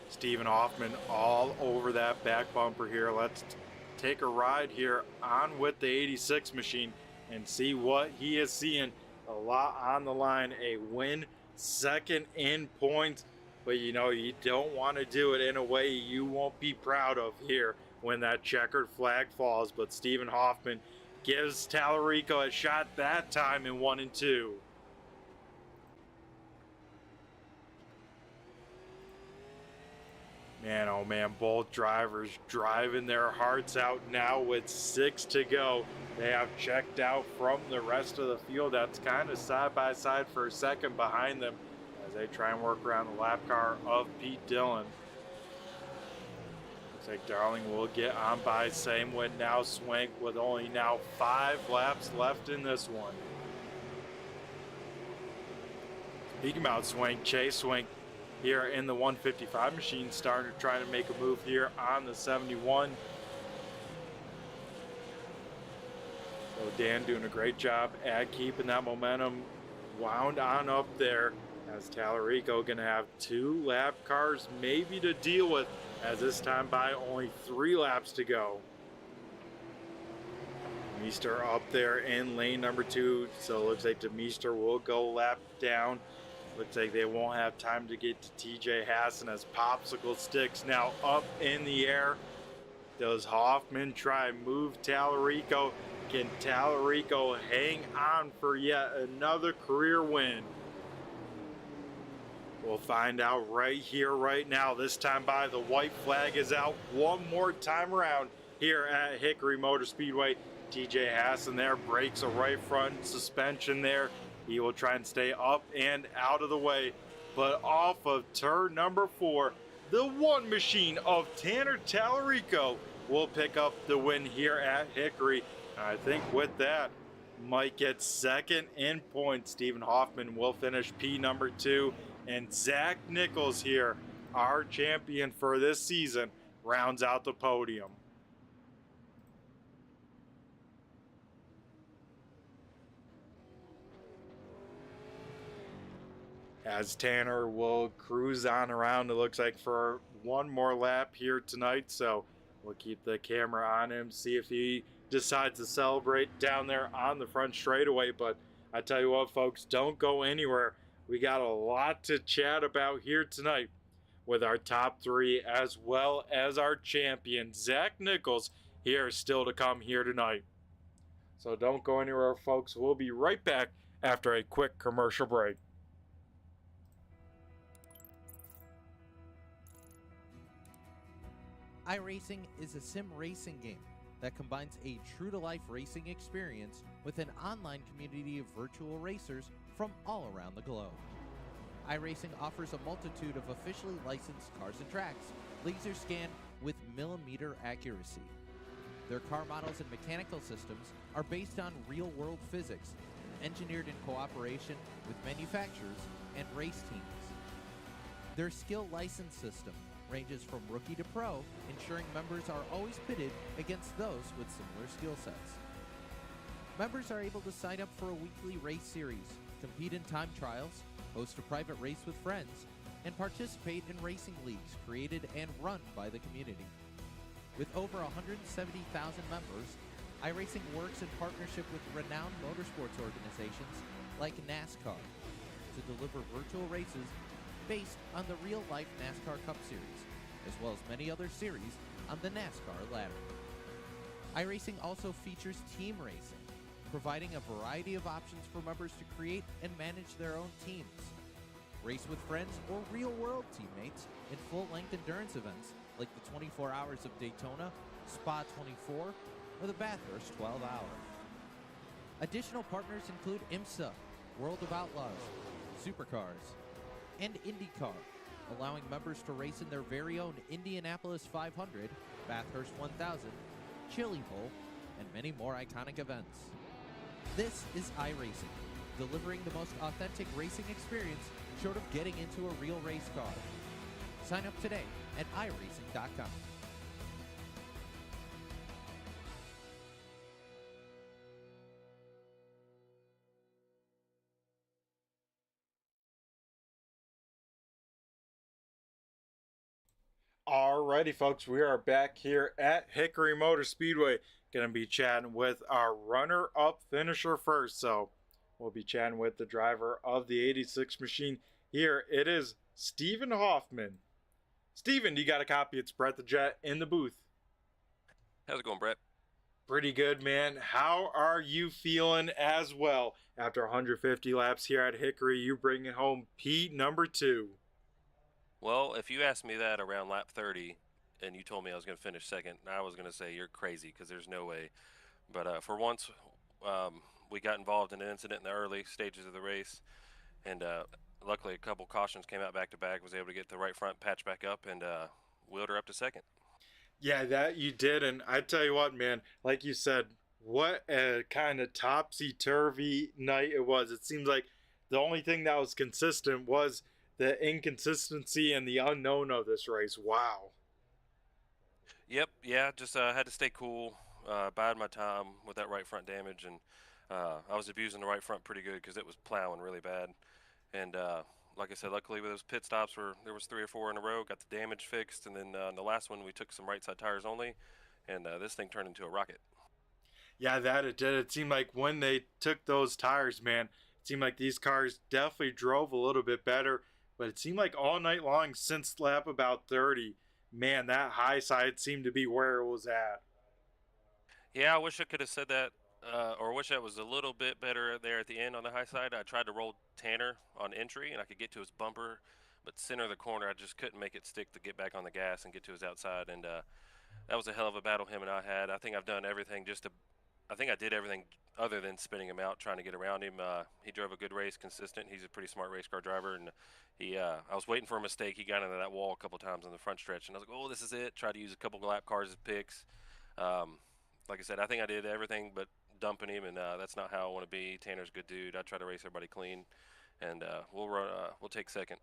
Stephen Hoffman all over that back bumper here. Let's take a ride here on with the 86 machine and see what he is seeing. A lot on the line, a win, 2nd in points, but you know, you don't want to do it in a way you won't be proud of here when that checkered flag falls. But Stephen Hoffman gives Tallarico a shot that time in 1 and 2. Man, oh man, both drivers driving their hearts out now with 6 to go. They have checked out from the rest of the field. That's kind of side by side for a second behind them as they try and work around the lap car of Pete Dillon. Looks like Darling will get on by, same with now Swank, with only now 5 laps left in this one. Speaking about Swank, Chase Swank here in the 155 machine, starting to try to make a move here on the 71. So Dan doing a great job at keeping that momentum wound on up there, as Tallarico gonna have 2 lap cars maybe to deal with, as this time by only 3 laps to go. Meester up there in lane number 2, so it looks like Meester will go lap down. Looks like they won't have time to get to TJ Hassan, as Popsicle Sticks now up in the air. Does Hoffman try and move Tallarico? Can Tallarico hang on for yet another career win? We'll find out right here, right now. This time by, the white flag is out one more time around here at Hickory Motor Speedway. TJ Hassan there breaks a right front suspension there. He will try and stay up and out of the way, but off of turn number 4, the one machine of Tanner Tallarico will pick up the win here at Hickory. I think with that, might get second in points. Stephen Hoffman will finish P number 2, and Zach Nichols here, our champion for this season, rounds out the podium. As Tanner will cruise on around, it looks like, for one more lap here tonight, so we'll keep the camera on him, see if he decides to celebrate down there on the front straightaway. But I tell you what, folks, don't go anywhere. We got a lot to chat about here tonight with our top 3 as well as our champion, Zach Nichols, here still to come here tonight. So don't go anywhere, folks. We'll be right back after a quick commercial break. iRacing is a sim racing game that combines a true-to-life racing experience with an online community of virtual racers from all around the globe. iRacing offers a multitude of officially licensed cars and tracks, laser scanned with millimeter accuracy. Their car models and mechanical systems are based on real-world physics, engineered in cooperation with manufacturers and race teams. Their skill license system ranges from rookie to pro, ensuring members are always pitted against those with similar skill sets. Members are able to sign up for a weekly race series, compete in time trials, host a private race with friends, and participate in racing leagues created and run by the community. With over 170,000 members, iRacing works in partnership with renowned motorsports organizations like NASCAR to deliver virtual races based on the real-life NASCAR Cup Series, as well as many other series on the NASCAR ladder. iRacing also features team racing, providing a variety of options for members to create and manage their own teams, race with friends or real-world teammates in full-length endurance events like the 24 Hours of Daytona, Spa 24, or the Bathurst 12 Hour. Additional partners include IMSA, World of Outlaws, Supercars, and IndyCar, allowing members to race in their very own Indianapolis 500, Bathurst 1000, Chili Bowl, and many more iconic events. This is iRacing, delivering the most authentic racing experience short of getting into a real race car. Sign up today at iRacing.com. Alrighty, folks, we are back here at Hickory Motor Speedway. Gonna be chatting with our runner-up finisher first. So we'll be chatting with the driver of the 86 machine. Here it is, Stephen Hoffman. Stephen, you got a copy? It's Brett the Jet in the booth. How's it going, Brett? Pretty good, man. How are you feeling as well after 150 laps here at Hickory? You bringing home P number 2. Well, if you asked me that around lap 30 and you told me I was going to finish second, I was going to say you're crazy because there's no way. But for once, um, we got involved in an incident in the early stages of the race, and luckily a couple cautions came out back to back. Was able to get the right front patch back up and wheeled her up to second. Yeah, that you did. And I tell you what, man, like you said, what a kind of topsy turvy night it was. It seems like the only thing that was consistent was the inconsistency and the unknown of this race. Wow. Yep, yeah, just had to stay cool, bide my time with that right front damage, and I was abusing the right front pretty good because it was plowing really bad. And like I said, luckily with those pit stops, where there was 3 or 4 in a row, got the damage fixed, and then the last one we took some right side tires only, and this thing turned into a rocket. Yeah, that it did. It seemed like when they took those tires, man, it seemed like these cars definitely drove a little bit better. But it seemed like all night long since lap about 30, man, that high side seemed to be where it was at. Yeah, I wish I could have said that, or wish I was a little bit better there at the end on the high side. I tried to roll Tanner on entry, and I could get to his bumper, but center of the corner, I just couldn't make it stick to get back on the gas and get to his outside. And that was a hell of a battle him and I had. I think I've done everything just to. I think I did everything other than spinning him out, trying to get around him. He drove a good race, consistent. He's a pretty smart race car driver, and he. I was waiting for a mistake. He got into that wall a couple times on the front stretch, and I was like, "Oh, this is it." Tried to use a couple lap cars as picks. Um, like I said, I think I did everything but dumping him, and that's not how I want to be. Tanner's a good dude. I try to race everybody clean, and we'll run. We'll take second.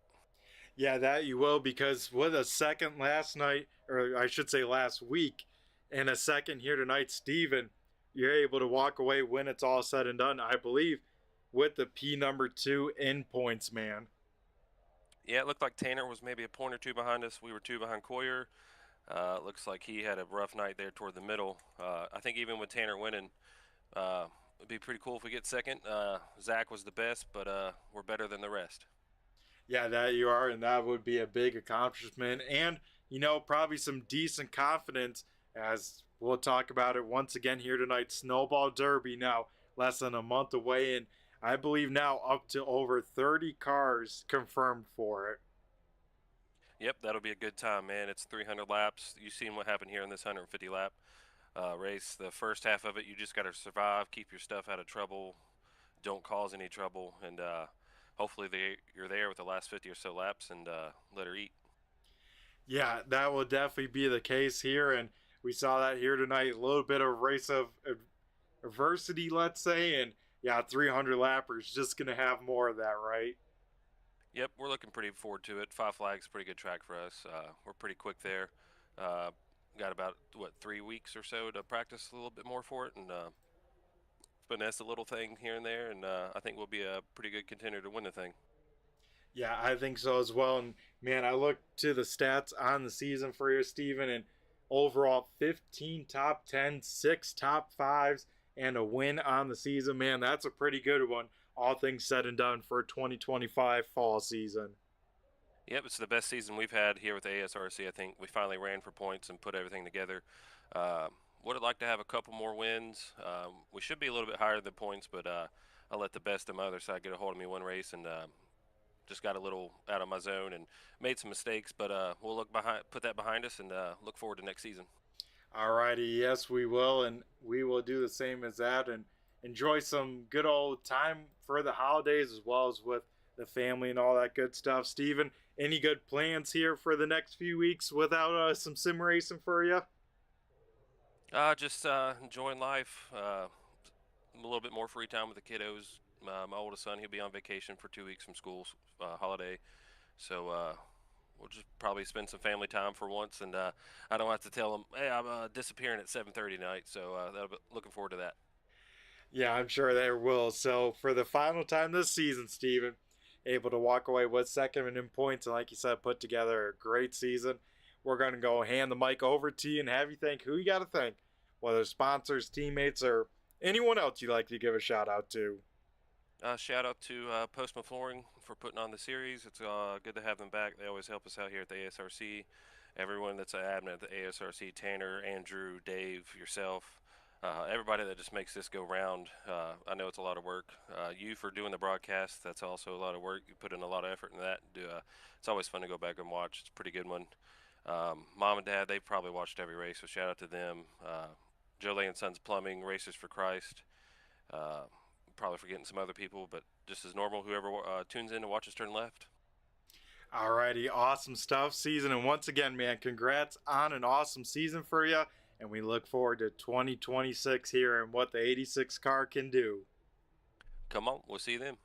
Yeah, that you will, because with a second last night, or I should say last week, and a second here tonight, Steven, you're able to walk away when it's all said and done, I believe, with the P number two in points, man. Yeah, it looked like Tanner was maybe a point or two behind us. We were 2 behind Coyer. Looks like he had a rough night there toward the middle. I think even with Tanner winning, it'd be pretty cool if we get second. Zach was the best, but we're better than the rest. Yeah, that you are, and that would be a big accomplishment. And, probably some decent confidence, as we'll talk about it once again here tonight. Snowball Derby now, less than a month away, and I believe now up to over 30 cars confirmed for it. Yep, that'll be a good time, man. It's 300 laps. You've seen what happened here in this 150 lap race. The first half of it, you just got to survive, keep your stuff out of trouble, don't cause any trouble, and hopefully you're there with the last 50 or so laps and let her eat. Yeah, that will definitely be the case here, and we saw that here tonight. A little bit of race of adversity, let's say, and yeah, 300 lappers just gonna have more of that, right? Yep, we're looking pretty forward to it. Five Flags, pretty good track for us. We're pretty quick there. Uh, got about 3 weeks or so to practice a little bit more for it, and finesse a little thing here and there, and I think we'll be a pretty good contender to win the thing. Yeah, I think so as well. And man, I look to the stats on the season for you, Steven, and overall 15 top 10, six top fives, and a win on the season. Man, that's a pretty good one, all things said and done, for 2025 fall season. Yep, it's the best season we've had here with ASRC. I think we finally ran for points and put everything together. Uh, would have liked to have a couple more wins. We should be a little bit higher than points, but I let the best of my other side get a hold of me one race and just got a little out of my zone and made some mistakes. But we'll put that behind us, and look forward to next season. Alrighty, yes, we will, and we will do the same as that and enjoy some good old time for the holidays as well as with the family and all that good stuff. Steven, any good plans here for the next few weeks without some sim racing for you? Just enjoying life. A little bit more free time with the kiddos. My oldest son, he'll be on vacation for 2 weeks from school holiday, so we'll just probably spend some family time for once, and I don't have to tell him, "Hey, I'm disappearing at 7:30 tonight." So looking forward to that. Yeah, I'm sure there will. So for the final time this season, Steven, able to walk away with second in points, and like you said, put together a great season. We're going to go hand the mic over to you and have you thank who you got to thank, whether sponsors, teammates, or anyone else you'd like to give a shout out to. Shout out to Postma Flooring for putting on the series. It's good to have them back. They always help us out here at the ASRC. Everyone that's an admin at the ASRC, Tanner, Andrew, Dave, yourself. everybody that just makes this go round. I know it's a lot of work. You for doing the broadcast, that's also a lot of work. You put in a lot of effort in that. It's always fun to go back and watch. It's a pretty good one. Mom and Dad, they've probably watched every race, so shout out to them. Jolie and Sons Plumbing, Racers for Christ. Uh, Probably forgetting some other people, but just as normal, whoever tunes in to watch us turn left. Alrighty, awesome stuff, season. And once again, man, congrats on an awesome season for you. And we look forward to 2026 here and what the 86 car can do. Come on, we'll see you then.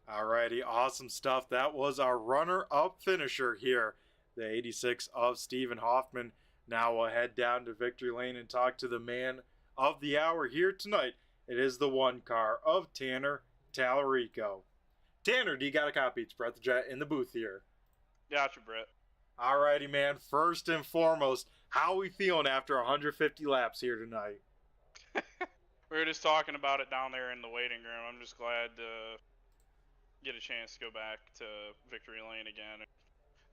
Alrighty, awesome stuff. That was our runner-up finisher here, the 86 of Stephen Hoffman. Now we'll head down to Victory Lane and talk to the man of the hour here tonight. It is the one car of Tanner Tallarico. Tanner, do you got a copy? It's Brett the Jet in the booth here. Gotcha, Brett. Alrighty, man. First and foremost, how are we feeling after 150 laps here tonight? We were just talking about it down there in the waiting room. I'm just glad to get a chance to go back to Victory Lane again.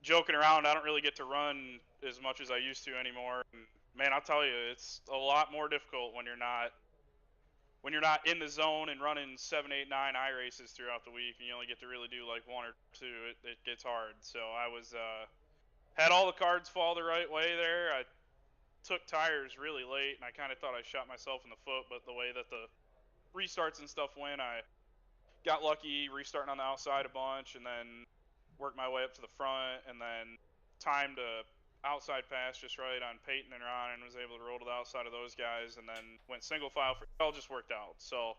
Joking around, I don't really get to run as much as I used to anymore. And man, I'll tell you, it's a lot more difficult when you're not in the zone and running 7, 8, 9 I races throughout the week, and you only get to really do like 1 or 2. It gets hard. So I was had all the cards fall the right way there. I took tires really late, and I kind of thought I shot myself in the foot, but the way that the restarts and stuff went, I got lucky restarting on the outside a bunch, and then worked my way up to the front, and then timed a outside pass just right on Peyton and Ron, and was able to roll to the outside of those guys, and then went single file for it all just worked out. So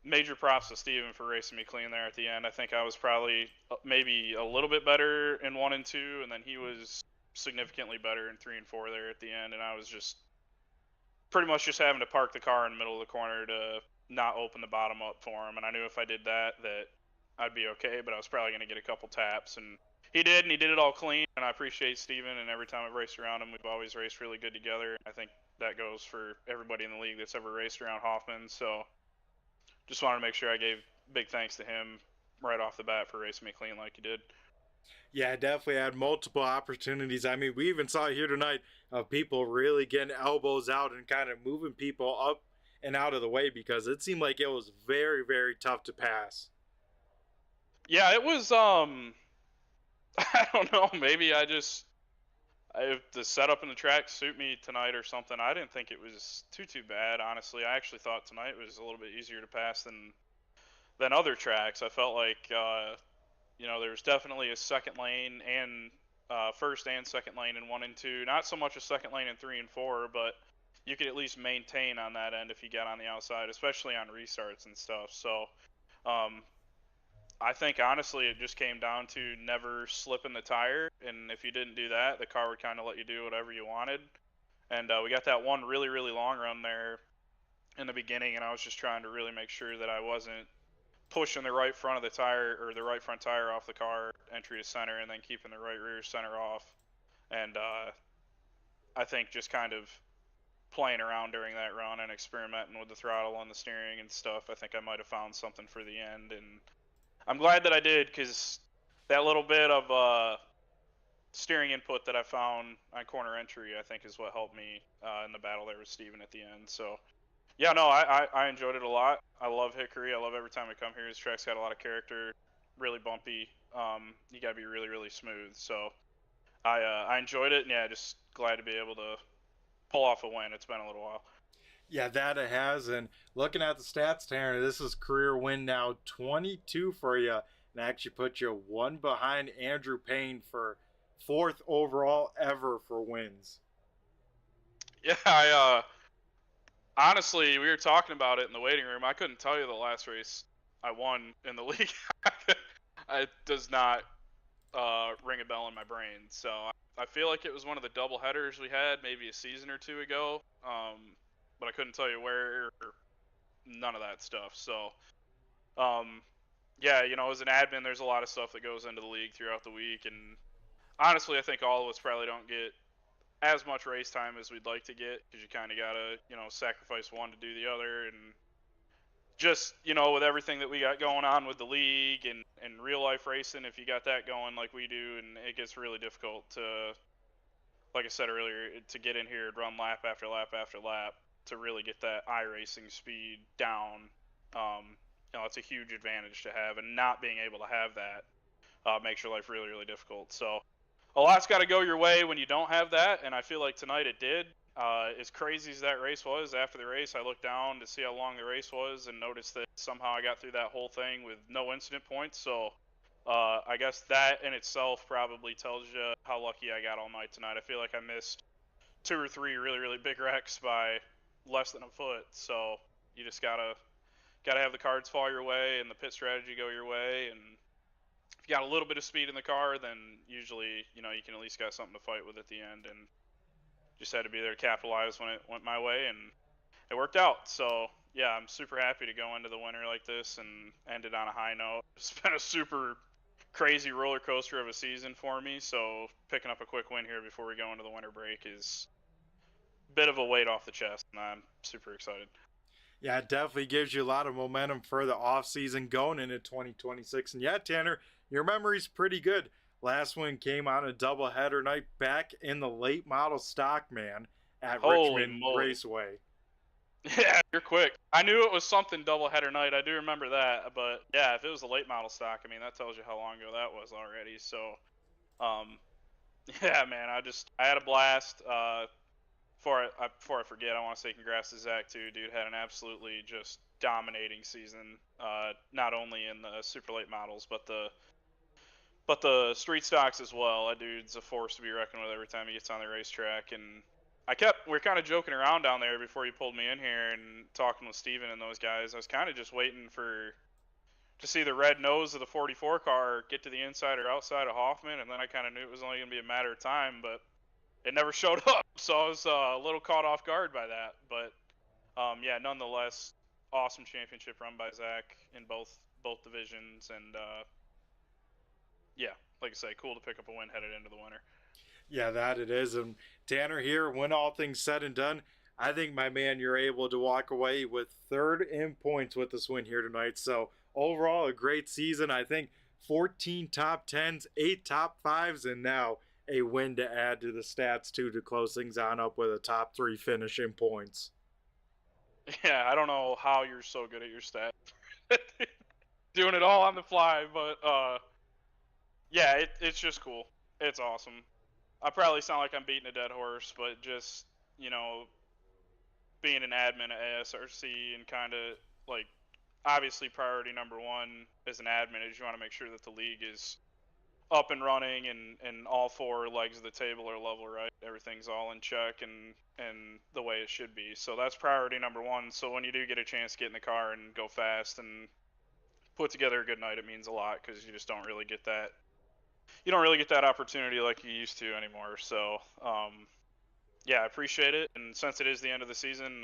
major props to Steven for racing me clean there at the end. I think I was probably maybe a little bit better in 1 and 2, and then he was significantly better in 3 and 4 there at the end, and I was just pretty much just having to park the car in the middle of the corner to not open the bottom up for him. And I knew if I did that I'd be okay, but I was probably going to get a couple taps, and he did, and he did it all clean. And I appreciate Steven, and every time I've raced around him, we've always raced really good together. I think that goes for everybody in the league that's ever raced around Hoffman. So just wanted to make sure I gave big thanks to him right off the bat for racing me clean like he did. Yeah, definitely had multiple opportunities. I mean, we even saw here tonight of people really getting elbows out and kind of moving people up and out of the way, because it seemed like it was very, very tough to pass. Yeah, it was, I don't know, maybe if the setup in the track suit me tonight or something. I didn't think it was too bad, honestly. I actually thought tonight was a little bit easier to pass than other tracks. I felt like, there was definitely a second lane and first and second lane in 1 and 2. Not so much a second lane in 3 and 4, but you could at least maintain on that end if you got on the outside, especially on restarts and stuff. So I think honestly it just came down to never slipping the tire, and if you didn't do that, the car would kind of let you do whatever you wanted. And we got that one really, really long run there in the beginning, and I was just trying to really make sure that I wasn't pushing the right front of the tire, or the right front tire off the car entry to center, and then keeping the right rear center off. And I think just kind of playing around during that run and experimenting with the throttle and the steering and stuff, I think I might have found something for the end. And I'm glad that I did, because that little bit of steering input that I found on corner entry, I think, is what helped me in the battle there with Steven at the end. So yeah, no, I enjoyed it a lot. I love Hickory. I love every time I come here. This track's got a lot of character, really bumpy. You gotta be really, really smooth. So I enjoyed it, and yeah, just glad to be able to pull off a win. It's been a little while. Yeah, that it has. And looking at the stats, Tanner, this is career win now 22 for you, and actually put you 1 behind Andrew Payne for 4th overall ever for wins. Yeah, I honestly, we were talking about it in the waiting room. I couldn't tell you the last race I won in the league. It does not ring a bell in my brain. So I feel like it was one of the double headers we had maybe a season or 2 ago. But I couldn't tell you where, or none of that stuff. So, yeah, as an admin, there's a lot of stuff that goes into the league throughout the week. And honestly, I think all of us probably don't get as much race time as we'd like to get, because you kind of got to, sacrifice one to do the other. And just, with everything that we got going on with the league and real life racing, if you got that going like we do, and it gets really difficult to, like I said earlier, to get in here and run lap after lap after lap to really get that iRacing speed down. It's a huge advantage to have, and not being able to have that makes your life really, really difficult. So a lot's got to go your way when you don't have that, and I feel like tonight it did. As crazy as that race was, after the race, I looked down to see how long the race was and noticed that somehow I got through that whole thing with no incident points. So I guess that in itself probably tells you how lucky I got all night tonight. I feel like I missed 2 or 3 really, really big wrecks by less than a foot. So you just gotta have the cards fall your way and the pit strategy go your way. And if you got a little bit of speed in the car, then usually you can at least got something to fight with at the end. And just had to be there to capitalize when it went my way, and it worked out. So yeah, I'm super happy to go into the winter like this and end it on a high note. It's been a super crazy roller coaster of a season for me, so picking up a quick win here before we go into the winter break is a bit of a weight off the chest, and I'm super excited. Yeah, it definitely gives you a lot of momentum for the off season going into 2026. And yeah, Tanner, your memory's pretty good. Last one came on a doubleheader night back in the late model stock, man, at Holy Richmond moly. Raceway. Yeah, you're quick. I knew it was something doubleheader night. I do remember that, but yeah, if it was a late model stock, I mean, that tells you how long ago that was already. So, yeah, man, I had a blast. Before I forget, I want to say congrats to Zach too. Dude had an absolutely just dominating season. Not only in the super late models, but the street stocks as well. That dude's a force to be reckoned with every time he gets on the racetrack. And we're kind of joking around down there before you pulled me in here and talking with Steven and those guys. I was kind of just waiting to see the red nose of the 44 car get to the inside or outside of Hoffman, and then I kind of knew it was only going to be a matter of time, but it never showed up, so I was a little caught off guard by that. But yeah, nonetheless, awesome championship run by Zach in both divisions, and yeah, like I say, cool to pick up a win headed into the winter. Yeah, that it is. And Tanner here, when all things said and done, I think, my man, you're able to walk away with third in points with this win here tonight. So overall, a great season. I think 14 top 10s, 8 top 5s, and now a win to add to the stats too to close things on up with a top 3 finish in points. Yeah, I don't know how you're so good at your stats. Doing it all on the fly, but yeah, it's just cool. It's awesome. I probably sound like I'm beating a dead horse, but just, being an admin at ASRC and kind of like, obviously priority number one as an admin is you want to make sure that the league is up and running and all 4 legs of the table are level, right? Everything's all in check and the way it should be. So that's priority number one. So when you do get a chance to get in the car and go fast and put together a good night, it means a lot because you just don't really get that. You don't really get that opportunity like you used to anymore. So yeah, I appreciate it. And since it is the end of the season,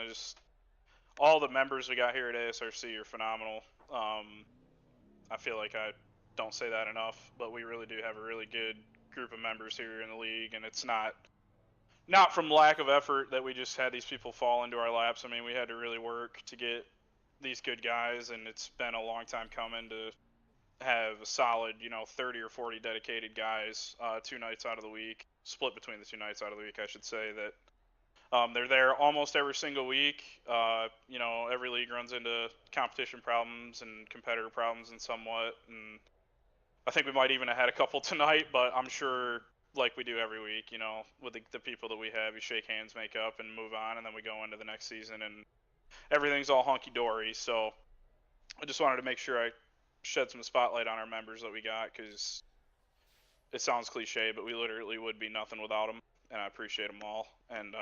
all the members we got here at ASRC are phenomenal. I feel like I don't say that enough, but we really do have a really good group of members here in the league, and it's not from lack of effort that we just had these people fall into our laps. I mean, we had to really work to get these good guys, and it's been a long time coming to have a solid, 30 or 40 dedicated guys 2 nights out of the week, split between the 2 nights out of the week, I should say, that they're there almost every single week. Every league runs into competition problems and competitor problems and somewhat. And I think we might even have had a couple tonight, but I'm sure, like we do every week, with the people that we have, you shake hands, make up, and move on, and then we go into the next season, and everything's all hunky-dory. So I just wanted to make sure I shed some spotlight on our members that we got, because it sounds cliche, but we literally would be nothing without them, and I appreciate them all. And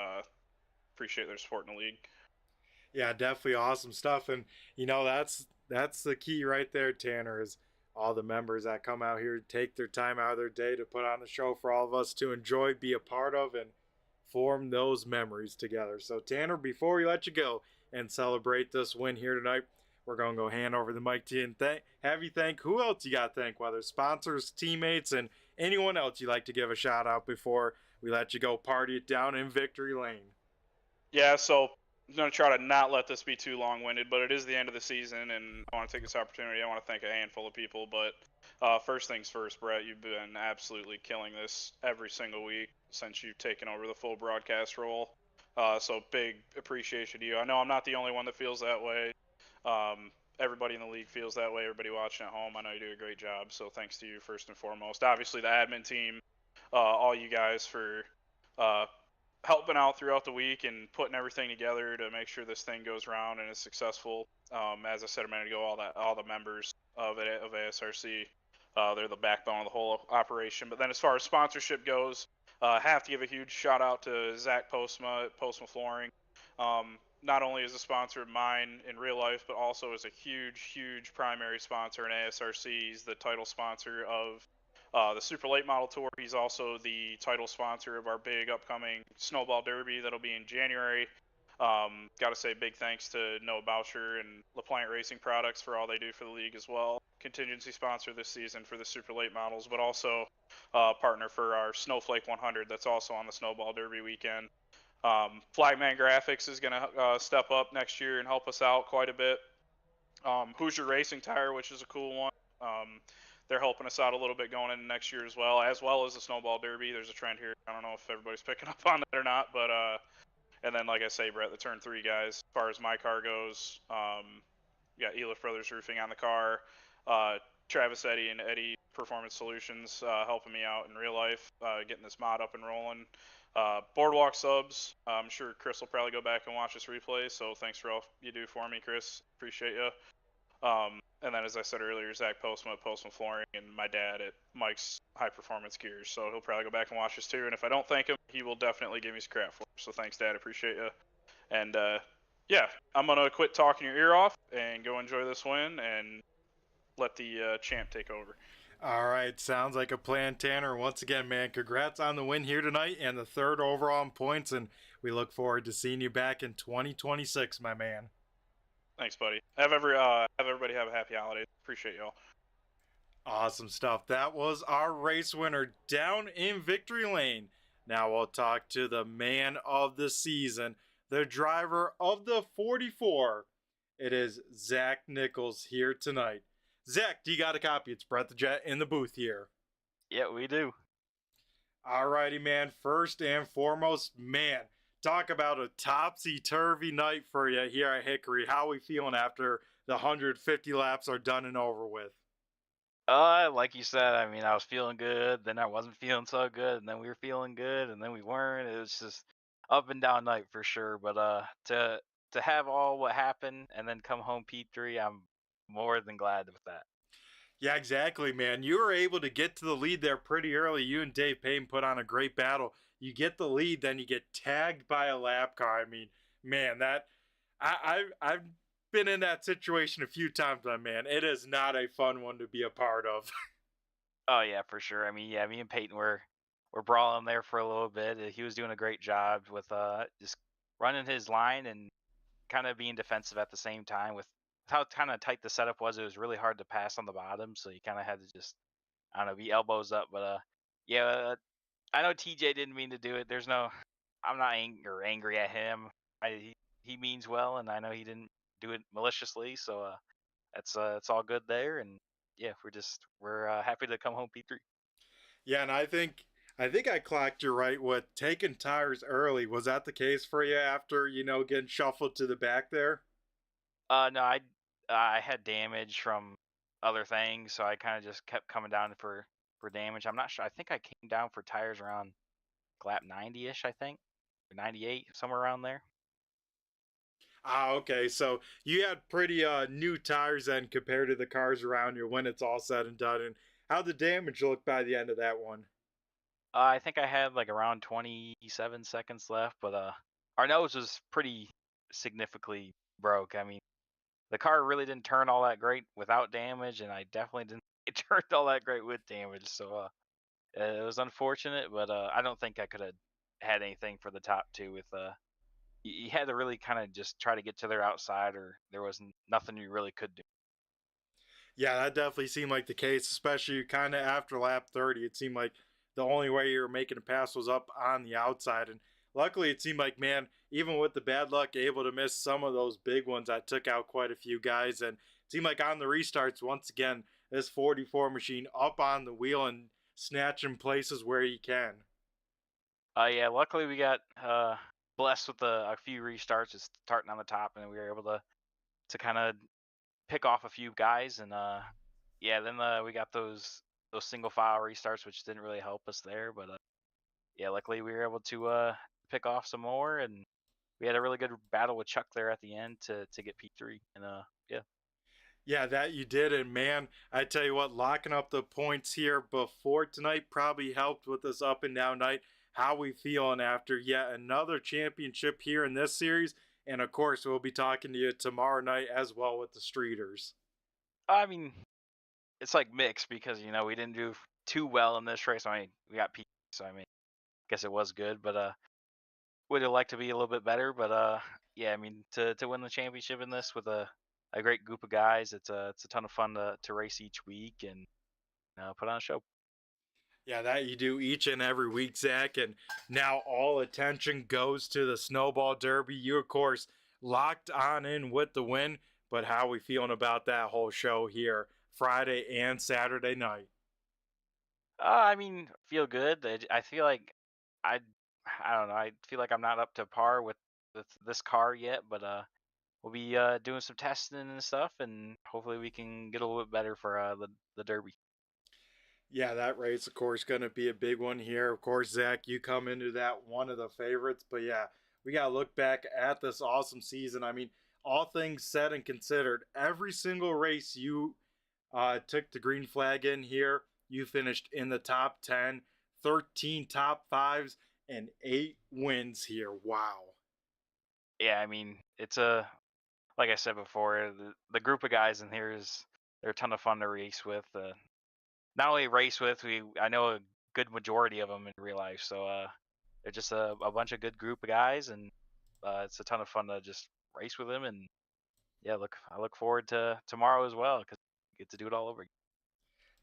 appreciate their support in the league. Yeah, definitely awesome stuff. And that's the key right there, Tanner, is all the members that come out here, take their time out of their day to put on a show for all of us to enjoy, be a part of, and form those memories together. So Tanner, before we let you go and celebrate this win here tonight, we're going to go hand over the mic to you and have you thank who else you got to thank, whether sponsors, teammates, and anyone else you'd like to give a shout out before we let you go party it down in Victory Lane. Yeah, so I'm going to try to not let this be too long-winded, but it is the end of the season, and I want to take this opportunity. I want to thank a handful of people, but first things first, Brett, you've been absolutely killing this every single week since you've taken over the full broadcast role. So big appreciation to you. I know I'm not the only one that feels that way. Everybody in the league feels that way. Everybody watching at home, I know you do a great job. So thanks to you first and foremost. Obviously the admin team, all you guys for helping out throughout the week and putting everything together to make sure this thing goes around and is successful. As I said a minute ago, all the members of ASRC, they're the backbone of the whole operation. But then as far as sponsorship goes, have to give a huge shout out to Zach Postma at Postma Flooring. Not only is a sponsor of mine in real life, but also is a huge primary sponsor in ASRC. He's the title sponsor of the Super Late Model Tour. He's also the title sponsor of our big upcoming Snowball Derby that'll be in January. Got to say big thanks to Noah Boucher and LaPlante Racing Products for all they do for the league as well. Contingency sponsor this season for the Super Late Models, but also partner for our Snowflake 100 that's also on the Snowball Derby weekend. Flagman Graphics is going to step up next year and help us out quite a bit. Hoosier Racing Tire, which is a cool one. They're helping us out a little bit going into next year as well as the Snowball Derby. There's a trend here. I don't know if everybody's picking up on that or not, but and then like I say, Brett, the Turn 3 guys. As far as my car goes, Elif Brothers Roofing on the car, Travis Eddy and Eddy Performance Solutions helping me out in real life, getting this mod up and rolling. Boardwalk Subs. I'm sure Chris will probably go back and watch this replay, so thanks for all you do for me, Chris. Appreciate you. And then, as I said earlier, Zach Postma at Postma Flooring, and my dad at Mike's High Performance Gears. So he'll probably go back and watch this too. And if I don't thank him, he will definitely give me some crap for it. So thanks, Dad. Appreciate you. And yeah, I'm gonna quit talking your ear off and go enjoy this win and let the champ take over. All right, sounds like a plan, Tanner. Once again, man, congrats on the win here tonight and the third overall in points, and we look forward to seeing you back in 2026, my man. Thanks, buddy. Have everybody have a happy holiday. Appreciate y'all. Awesome stuff. That was our race winner down in victory lane. Now we'll talk to the man of the season, the driver of the 44. It is Zach Nichols here tonight. Zach, do you got a copy? It's Brett the Jet in the booth here. Yeah, we do. Alrighty, man. First and foremost, man, talk about a topsy-turvy night for you here at Hickory. How are we feeling after the 150 laps are done and over with? Like you said, I mean, I was feeling good, then I wasn't feeling so good, and then we were feeling good, and then we weren't. It was just up and down night for sure. But to have all what happened and then come home P3, I'm more than glad with that. Yeah, exactly, man. You were able to get to the lead there pretty early. You and Dave Payne put on a great battle. You get the lead, then you get tagged by a lap car. I mean, man, that I've been in that situation a few times, my man. It is not a fun one to be a part of. Oh yeah, for sure. I mean, yeah, me and Peyton were brawling there for a little bit. He was doing a great job with just running his line and kind of being defensive at the same time. With how kind of tight the setup was, it was really hard to pass on the bottom, so you kind of had to just, I don't know, be elbows up. But yeah, I know TJ didn't mean to do it. I'm not angry at him. He means well, and I know he didn't do it maliciously, so it's all good there. And yeah, we're happy to come home P3. Yeah, and I think I clocked you right with taking tires early. Was that the case for you after, getting shuffled to the back there? No, I had damage from other things, so I kind of just kept coming down for damage. I'm not sure. I think I came down for tires around lap 90-ish, I think, or 98, somewhere around there. Ah, okay. So you had pretty new tires then compared to the cars around you when it's all said and done. And how'd the damage look by the end of that one? I think I had like around 27 seconds left, but our nose was pretty significantly broke. I mean, the car really didn't turn all that great without damage, and I definitely didn't it turned all that great with damage. So it was unfortunate, but I don't think I could have had anything for the top two with you had to really kind of just try to get to their outside, or there was nothing you really could do. Yeah, that definitely seemed like the case, especially kind of after lap 30. It seemed like the only way you were making a pass was up on the outside. And luckily, it seemed like, man, even with the bad luck, able to miss some of those big ones, I took out quite a few guys. And it seemed like on the restarts, once again, this 44 machine up on the wheel and snatching places where you can. Yeah, luckily we got blessed with a few restarts, just starting on the top, and we were able to kind of pick off a few guys, and yeah, then we got those single file restarts, which didn't really help us there, but yeah, luckily we were able to pick off some more, and we had a really good battle with Chuck there at the end to get P3, and yeah. Yeah, that you did. And man, I tell you what, locking up the points here before tonight probably helped with this up and down night. How we feeling after yet another championship here in this series? And of course, we'll be talking to you tomorrow night as well with the Streeters. I mean, it's like mixed because we didn't do too well in this race. I mean, we got P, so I mean, I guess it was good, but would have liked to be a little bit better. But yeah, I mean, to win the championship in this with a great group of guys, it's a ton of fun to race each week and put on a show. Yeah, that you do each and every week, Zach. And now all attention goes to the Snowball Derby. You, of course, locked on in with the win. But how we feeling about that whole show here Friday and Saturday night? I mean, feel good. I feel like I I don't know. I feel like I'm not up to par with this car yet, but we'll be doing some testing and stuff, and hopefully we can get a little bit better for the Derby. Yeah, that race, of course, going to be a big one here. Of course, Zach, you come into that one of the favorites. But yeah, we got to look back at this awesome season. I mean, all things said and considered, every single race you took the green flag in here, you finished in the top 10, 13 top fives, and 8 wins here. Wow. Yeah, I mean, it's like I said before, the group of guys in here they're a ton of fun to race with. Not only race with, I know a good majority of them in real life, so they're just a bunch of good group of guys, and it's a ton of fun to just race with them. And yeah, I look forward to tomorrow as well because we get to do it all over again.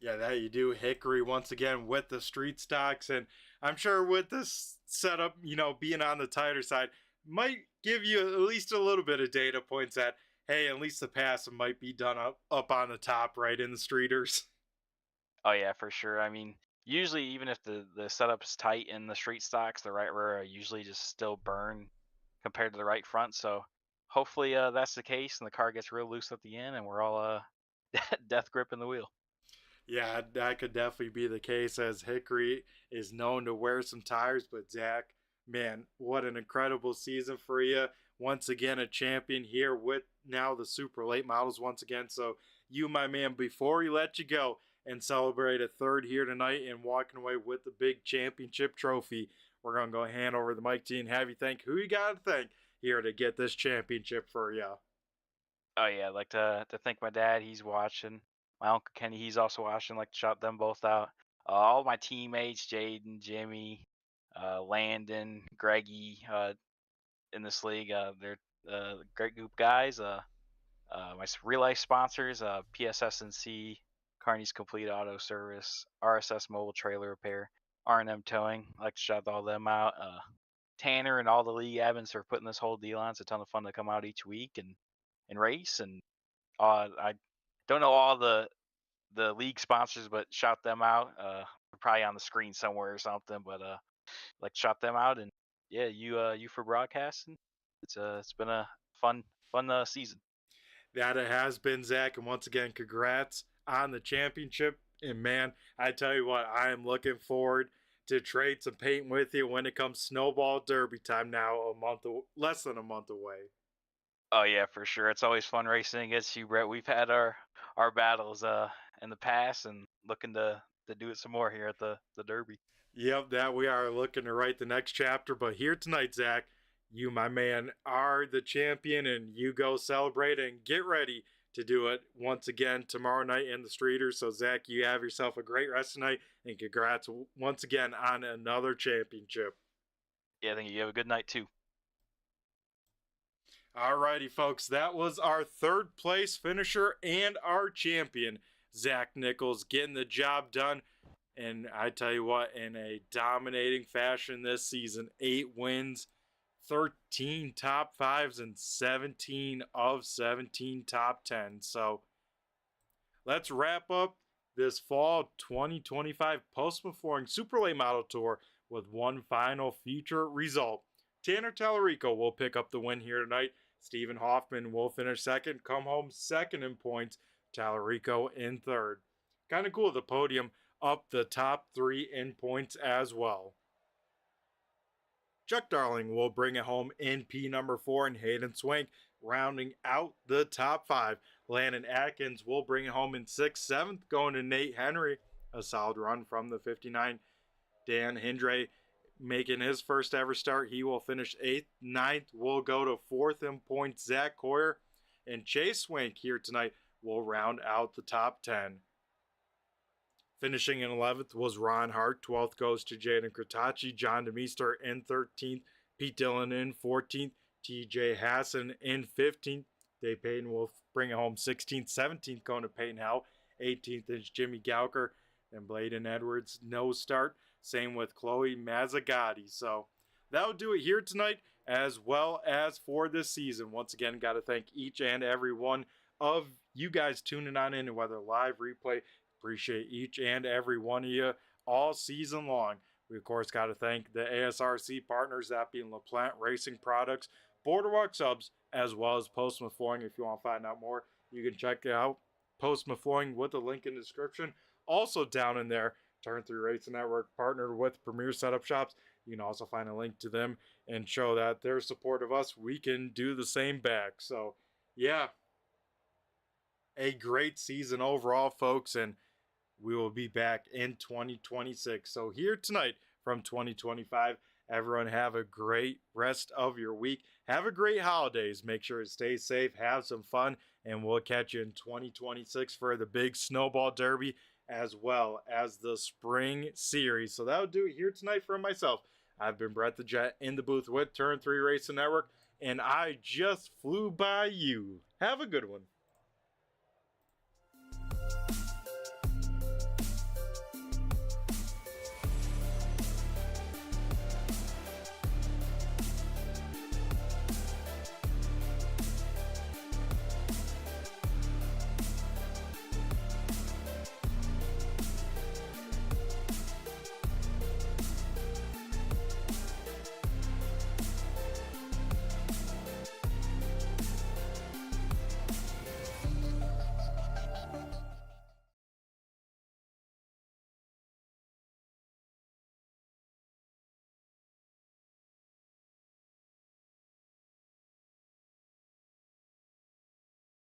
Yeah, that you do. Hickory once again with the street stocks. And I'm sure with this setup, being on the tighter side, might give you at least a little bit of data points that, hey, at least the pass might be done up on the top right in the streeters. Oh yeah, for sure. I mean, usually even if the setup's tight in the street stocks, the right rear usually just still burn compared to the right front. So hopefully that's the case, and the car gets real loose at the end, and we're all death gripping the wheel. Yeah, that could definitely be the case as Hickory is known to wear some tires. But Zach, man, what an incredible season for you. Once again, a champion here with now the super late models once again. So you, my man, before we let you go and celebrate a third here tonight and walking away with the big championship trophy, we're going to go hand over the mic to you and have you thank who you got to thank here to get this championship for you. Oh yeah, I'd like to thank my dad. He's watching. My uncle Kenny, he's also watching. Like to shout them both out. All my teammates, Jaden, Jimmy, Landon, Greggy, in this league. They're great group of guys. My real life sponsors, PSS&C, Carney's Complete Auto Service, RSS Mobile Trailer Repair, R&M Towing. I like to shout all them out. Tanner and all the league admins for putting this whole deal on. It's a ton of fun to come out each week and race. And I don't know all the league sponsors, but shout them out. They're probably on the screen somewhere or something. But like shout them out. And yeah, you for broadcasting. It's been a fun season. That it has been, Zach. And once again, congrats on the championship. And man, I tell you what, I am looking forward to trade some paint with you when it comes Snowball Derby time now, less than a month away. Oh yeah, for sure. It's always fun racing against you, Brett. We've had our battles in the past, and looking to do it some more here at the Derby. Yep, that we are looking to write the next chapter. But here tonight, Zach, you, my man, are the champion, and you go celebrate and get ready to do it once again tomorrow night in the Streeters. So, Zach, you have yourself a great rest tonight, and congrats once again on another championship. Yeah, thank you. You have a good night too. Alrighty, folks, that was our third place finisher and our champion, Zach Nichols, getting the job done. And I tell you what, in a dominating fashion this season, 8 wins, 13 top 5s, and 17 of 17 top 10. So let's wrap up this fall 2025 Postma Flooring Super Late Model Tour with one final feature result. Tanner Tallarico will pick up the win here tonight. Stephen Hoffman will finish second, come home second in points. Tallarico in third. Kind of cool, the podium up the top 3 in points as well. Chuck Darling will bring it home in P number 4, and Hayden Swank rounding out the top 5. Landon Atkins will bring it home in 6th, 7th, going to Nate Henry. A solid run from the 59. Dan Hindre making his first ever start. He will finish 8th. 9th will go to 4th in points, Zach Coyer. And Chase Swank here tonight will round out the top 10. Finishing in 11th was Ron Hart. 12th goes to Jaden Kratachi. John DeMeester in 13th. Pete Dillon in 14th. TJ Hassan in 15th. Dave Payton will bring it home 16th. 17th going to Peyton Howe. 18th is Jimmy Gauker. And Bladen Edwards, no start. Same with Chloe Mazzagatti. So that'll do it here tonight, as well as for this season. Once again, got to thank each and every one of you guys tuning on in, whether live, replay. Appreciate each and every one of you all season long. We, of course, got to thank the ASRC partners, that being LaPlante Racing Products, Boardwalk Subs, as well as Postma Flooring. If you want to find out more, you can check out Postma Flooring with the link in the description. Also down in there, Turn 3 Racing Network partnered with Premier Setup Shops. You can also find a link to them and show that their support of us, we can do the same back. So, yeah, a great season overall, folks, and we will be back in 2026. So here tonight from 2025, everyone have a great rest of your week. Have a great holidays. Make sure to stay safe, have some fun, and we'll catch you in 2026 for the big Snowball Derby as well as the Spring Series. So that'll do it here tonight from myself. I've been Brett the Jet in the booth with Turn 3 Racing Network, and I just flew by you. Have a good one.